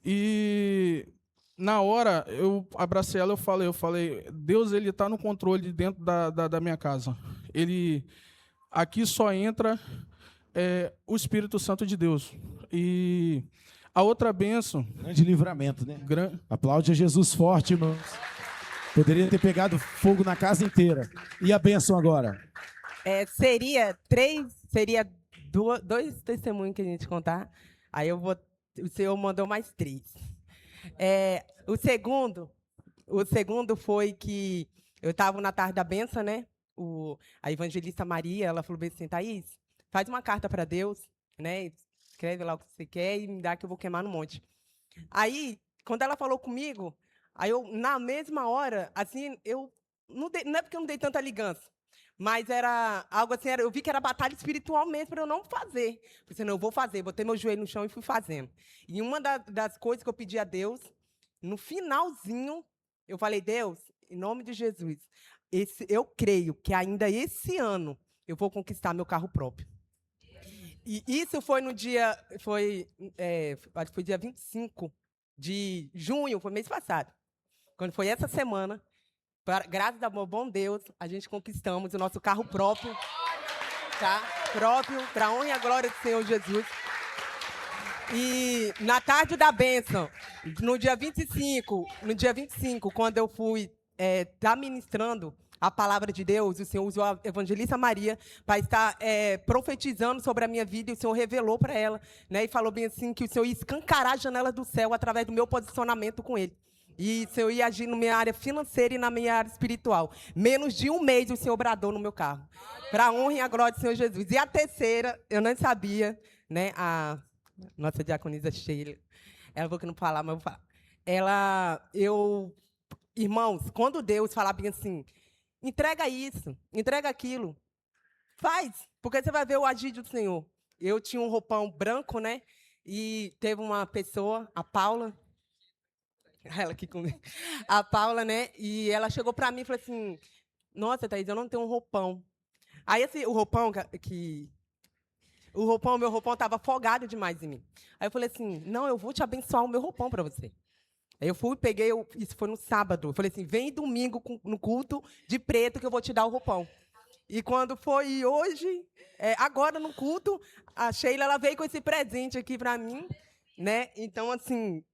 E na hora, eu abracei ela, eu falei: Deus, Ele está no controle dentro da minha casa. Aqui só entra o Espírito Santo de Deus. E a outra bênção... Grande livramento, né? Aplaude a Jesus forte, irmãos. Poderia ter pegado fogo na casa inteira. E a bênção agora? Seria 2 testemunhos que a gente contar. Aí o Senhor mandou mais 3. O segundo foi que eu estava na tarde da bênção, né? A evangelista Maria, ela falou bem assim: Thaís, faz uma carta para Deus, né? Escreve lá o que você quer e me dá que eu vou queimar no monte. Aí, quando ela falou comigo, aí eu, na mesma hora, assim, não é porque eu não dei tanta ligança, mas era algo assim, eu vi que era batalha espiritual mesmo para eu não fazer. Falei: não, eu vou fazer. Botei meu joelho no chão e fui fazendo. E uma das coisas que eu pedi a Deus, no finalzinho, Eu falei, Deus, em nome de Jesus, eu creio que ainda esse ano eu vou conquistar meu carro próprio. E isso foi no dia, acho que foi dia 25 de junho, foi mês passado. Quando foi essa semana, graças ao bom Deus, a gente conquistamos o nosso carro próprio, tá? Próprio, para a honra e a glória do Senhor Jesus. E na tarde da bênção, no dia 25, quando eu fui estar ministrando a palavra de Deus, o Senhor usou a evangelista Maria para estar profetizando sobre a minha vida, e o Senhor revelou para ela, né, e falou bem assim, que o Senhor ia escancarar a janela do céu através do meu posicionamento com Ele. E o Senhor ia agir na minha área financeira e na minha área espiritual. Menos de um mês o Senhor bradou no meu carro. Para a honra e a glória do Senhor Jesus. E a terceira, eu não sabia, né, a nossa diaconisa Sheila, ela falou que não falar, mas eu vou falar. Irmãos, quando Deus falar bem assim, entrega isso, entrega aquilo, faz, porque você vai ver o agir do Senhor. Eu tinha um roupão branco, né? E teve uma pessoa, a Paula, ela aqui comigo, a Paula, né? E ela chegou para mim e falou assim, nossa, Thaís, eu não tenho um roupão. Aí o roupão meu roupão estava folgado demais em mim. Aí eu falei assim, não, eu vou te abençoar o meu roupão para você. Aí eu fui, peguei, isso foi no sábado, eu falei assim, vem domingo no culto de preto que eu vou te dar o roupão. E quando foi hoje, agora no culto, a Sheila ela veio com esse presente aqui para mim, né? Então, assim,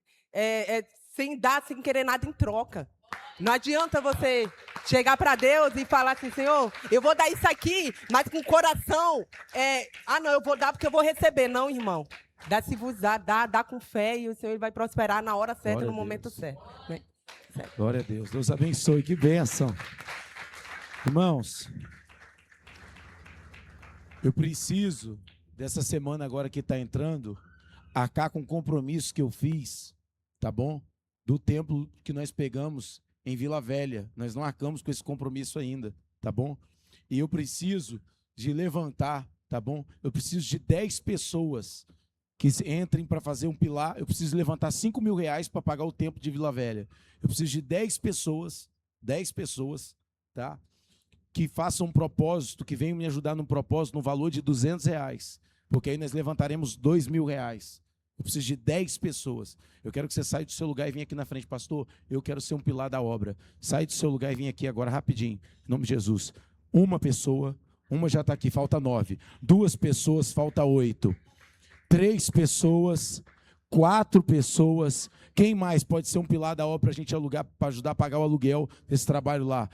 sem dar, sem querer nada em troca. Não adianta você chegar para Deus e falar assim, Senhor, eu vou dar isso aqui, mas com o coração, não, eu vou dar porque eu vou receber. Não, irmão. Dá com fé e o Senhor vai prosperar na hora certa, no momento certo. Né? Certo. Glória a Deus. Deus abençoe. Que bênção. Irmãos, eu preciso, dessa semana agora que está entrando, arcar com o compromisso que eu fiz, tá bom? Do templo que nós pegamos em Vila Velha. Nós não arcamos com esse compromisso ainda, tá bom? E eu preciso de levantar, tá bom? Eu preciso de 10 pessoas que entrem para fazer um pilar. Eu preciso levantar R$5.000 para pagar o templo de Vila Velha. Eu preciso de 10 pessoas, tá? Que façam um propósito, que venham me ajudar num propósito no valor de R$200, porque aí nós levantaremos R$2.000. Eu preciso de 10 pessoas. Eu quero que você saia do seu lugar e venha aqui na frente. Pastor, eu quero ser um pilar da obra. Sai do seu lugar e venha aqui agora rapidinho, em nome de Jesus. Uma pessoa, uma já está aqui, falta 9. 2 pessoas, falta 8. 3 pessoas, 4 pessoas. Quem mais pode ser um pilar da obra para a gente alugar, para ajudar a pagar o aluguel desse trabalho lá?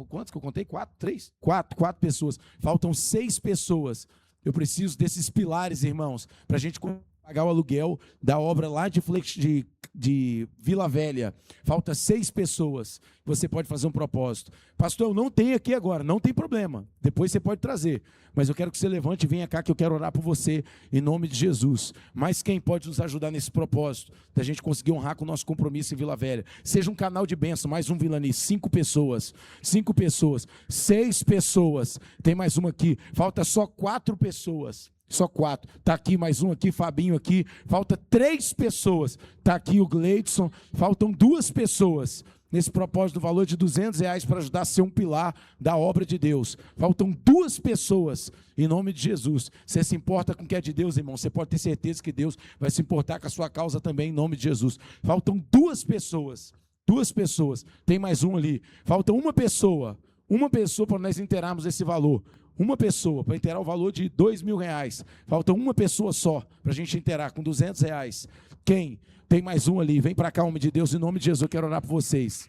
Quantos que eu contei? 4? 3? 4 pessoas. Faltam 6 pessoas. Eu preciso desses pilares, irmãos, para a gente pagar o aluguel da obra lá de Vila Velha. Falta 6 pessoas. Você pode fazer um propósito. Pastor, eu não tenho aqui agora. Não tem problema. Depois você pode trazer. Mas eu quero que você levante e venha cá, que eu quero orar por você, em nome de Jesus. Mas quem pode nos ajudar nesse propósito, da gente conseguir honrar com o nosso compromisso em Vila Velha? Seja um canal de bênção, mais um Vilani. 5 pessoas. 5 pessoas. 6 pessoas. Tem mais uma aqui. Falta só 4 pessoas. Só 4. Está aqui mais um aqui, Fabinho aqui. Falta 3 pessoas. Está aqui o Gleidson. Faltam 2 pessoas. Nesse propósito do valor de R$200 para ajudar a ser um pilar da obra de Deus. Faltam 2 pessoas, em nome de Jesus. Você se importa com o que é de Deus, irmão? Você pode ter certeza que Deus vai se importar com a sua causa também, em nome de Jesus. Faltam 2 pessoas. 2 pessoas. Tem mais um ali. Falta uma pessoa. Uma pessoa para nós inteirarmos esse valor. Uma pessoa para inteirar o valor de R$2.000. Falta uma pessoa só para a gente inteirar com R$200. Quem? Tem mais um ali. Vem para cá, homem de Deus, em nome de Jesus. Eu quero orar por vocês.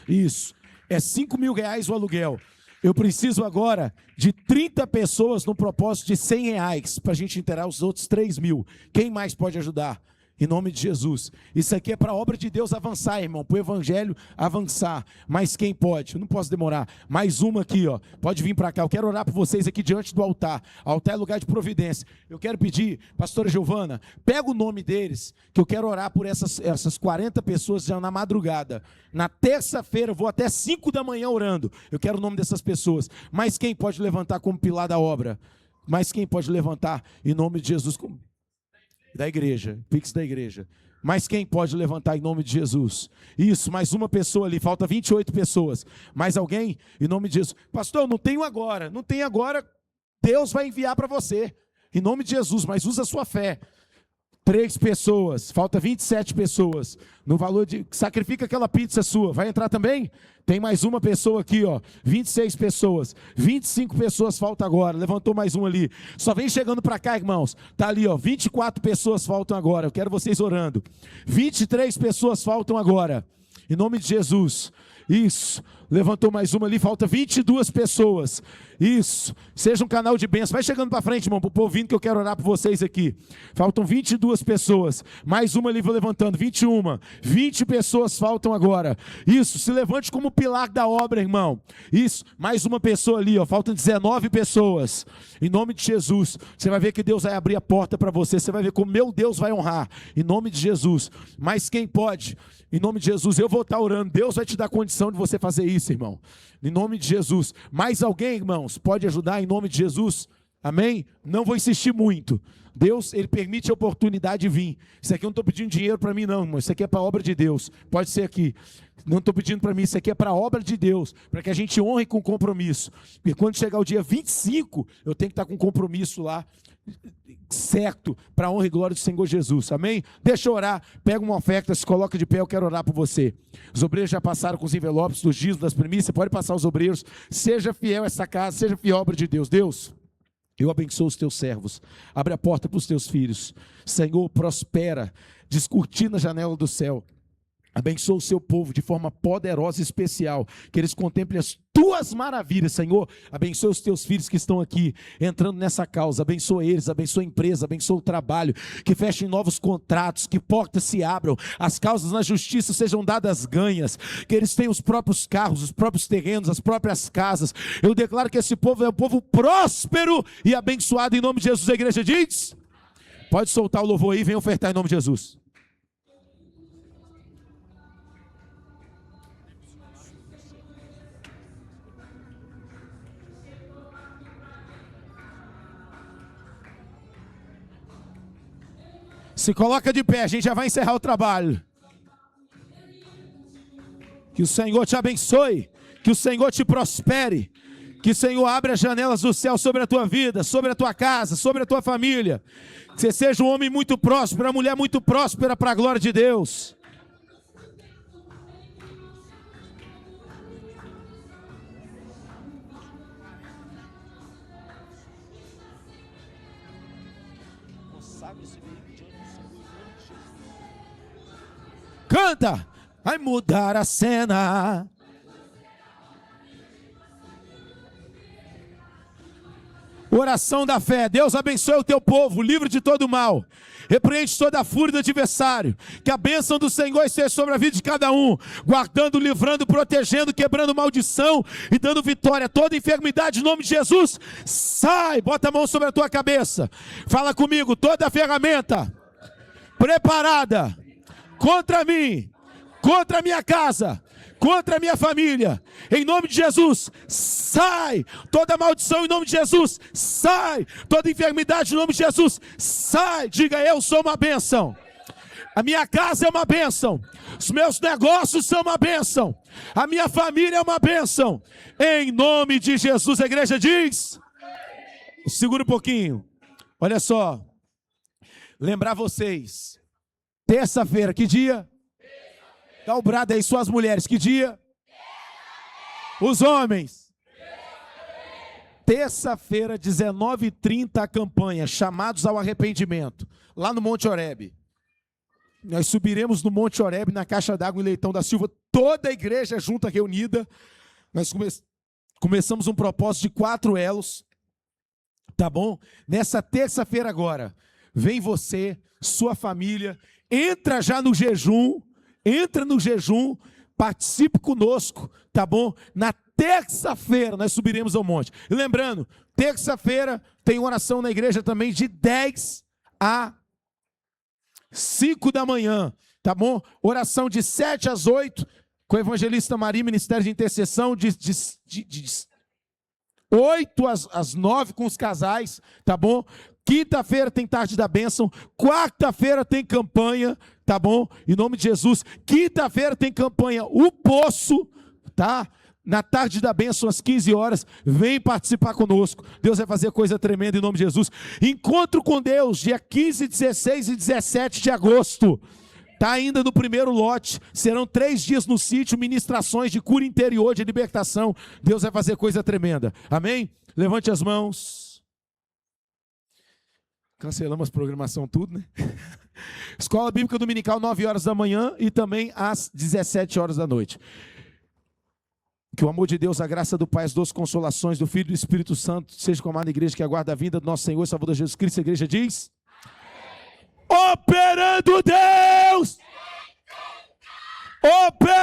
Isso. É R$5.000 o aluguel. Eu preciso agora de 30 pessoas no propósito de R$100 para a gente inteirar os outros 3.000. Quem mais pode ajudar? Em nome de Jesus. Isso aqui é para a obra de Deus avançar, irmão. Para o evangelho avançar. Mas quem pode? Eu não posso demorar. Mais uma aqui, ó. Pode vir para cá. Eu quero orar por vocês aqui diante do altar. Altar é lugar de providência. Eu quero pedir, pastora Giovana, pega o nome deles, que eu quero orar por essas 40 pessoas já na madrugada. Na terça-feira, eu vou até 5 da manhã orando. Eu quero o nome dessas pessoas. Mas quem pode levantar como pilar da obra? Mas quem pode levantar em nome de Jesus? Da igreja, Pix da igreja. Mas quem pode levantar em nome de Jesus? Isso, mais uma pessoa ali, falta 28 pessoas. Mais alguém? Em nome de Jesus. Pastor, não tenho agora. Não tem agora, Deus vai enviar para você. Em nome de Jesus, mas usa a sua fé. 3 pessoas, falta 27 pessoas. No valor de, sacrifica aquela pizza sua. Vai entrar também? Tem mais uma pessoa aqui, ó. 26 pessoas. 25 pessoas falta agora. Levantou mais um ali. Só vem chegando para cá, irmãos. Tá ali, ó. 24 pessoas faltam agora. Eu quero vocês orando. 23 pessoas faltam agora. Em nome de Jesus. Isso. Levantou mais uma ali, falta 22 pessoas. Isso. Seja um canal de bênção. Vai chegando para frente, irmão, para o povo vindo que eu quero orar por vocês aqui. Faltam 22 pessoas. Mais uma ali, vou levantando. 21. 20 pessoas faltam agora. Isso. Se levante como pilar da obra, irmão. Isso. Mais uma pessoa ali, ó. Faltam 19 pessoas. Em nome de Jesus. Você vai ver que Deus vai abrir a porta para você. Você vai ver como meu Deus vai honrar. Em nome de Jesus. Mas quem pode? Em nome de Jesus, eu vou estar orando. Deus vai te dar condição de você fazer isso, irmão. Em nome de Jesus. Mais alguém, irmãos, pode ajudar em nome de Jesus? Amém? Não vou insistir muito. Deus, Ele permite a oportunidade de vir. Isso aqui eu não estou pedindo dinheiro para mim não, irmão. Isso aqui é para a obra de Deus. Pode ser aqui. Não estou pedindo para mim, isso aqui é para a obra de Deus. Para que a gente honre com compromisso. E quando chegar o dia 25, eu tenho que estar com compromisso lá. Certo, para a honra e glória do Senhor Jesus, amém? Deixa eu orar, pega uma oferta, se coloca de pé, eu quero orar por você. Os obreiros já passaram com os envelopes dos dízimos, das primícias, pode passar os obreiros, seja fiel a essa casa, seja fiel à obra de Deus. Deus, eu abençoo os teus servos, abre a porta para os teus filhos, Senhor, prospera, descortina a janela do céu. Abençoa o seu povo de forma poderosa e especial, que eles contemplem as tuas maravilhas, Senhor. Abençoa os teus filhos que estão aqui, entrando nessa causa. Abençoa eles, abençoa a empresa, abençoa o trabalho, que fechem novos contratos, que portas se abram, as causas na justiça sejam dadas ganhas, que eles tenham os próprios carros, os próprios terrenos, as próprias casas. Eu declaro que esse povo é um povo próspero e abençoado em nome de Jesus. A igreja diz? Pode soltar o louvor aí, vem ofertar em nome de Jesus. Se coloca de pé, a gente já vai encerrar o trabalho. Que o Senhor te abençoe, que o Senhor te prospere, que o Senhor abra as janelas do céu sobre a tua vida, sobre a tua casa, sobre a tua família. Que você seja um homem muito próspero, uma mulher muito próspera para a glória de Deus. Canta, vai mudar a cena. Oração da fé. Deus abençoe o teu povo, livre de todo mal. Repreende toda a fúria do adversário. Que a bênção do Senhor esteja sobre a vida de cada um, guardando, livrando, protegendo, quebrando maldição e dando vitória a toda enfermidade em nome de Jesus. Sai, bota a mão sobre a tua cabeça. Fala comigo, toda ferramenta preparada contra mim, contra a minha casa, contra a minha família, em nome de Jesus, sai, toda maldição em nome de Jesus, sai, toda enfermidade em nome de Jesus, sai, diga eu sou uma bênção, a minha casa é uma bênção, os meus negócios são uma bênção, a minha família é uma bênção, em nome de Jesus. A igreja diz, segura um pouquinho, olha só, lembrar vocês, terça-feira, que dia? Dá o brado aí, suas mulheres, que dia? Os homens. Terça-feira, 19h30, a campanha, chamados ao arrependimento, lá no Monte Horebe. Nós subiremos no Monte Horebe, na caixa d'água em Leitão da Silva, toda a igreja junta, reunida. Nós começamos um propósito de 4 elos, tá bom? Nessa terça-feira agora, vem você, sua família, entra já no jejum, participe conosco, tá bom? Na terça-feira nós subiremos ao monte. E lembrando, terça-feira tem oração na igreja também de 10 a 5 da manhã, tá bom? Oração de 7 às 8, com a evangelista Maria, ministério de intercessão, de 8 às 9 com os casais, tá bom? Quinta-feira tem tarde da bênção. Quarta-feira tem campanha, tá bom? Em nome de Jesus. Quinta-feira tem campanha O Poço, tá? Na tarde da bênção, às 15 horas, vem participar conosco. Deus vai fazer coisa tremenda em nome de Jesus. Encontro com Deus, dia 15, 16 e 17 de agosto. Está ainda no primeiro lote. Serão 3 dias no sítio, ministrações de cura interior, de libertação. Deus vai fazer coisa tremenda. Amém? Levante as mãos. Cancelamos a programação tudo, né? Escola Bíblica Dominical, 9 horas da manhã e também às 17 horas da noite. Que o amor de Deus, a graça do Pai, as doces consolações do Filho e do Espírito Santo seja com a amada igreja que aguarda a vinda do nosso Senhor e Salvador Jesus Cristo. A igreja diz: operando Deus! Operando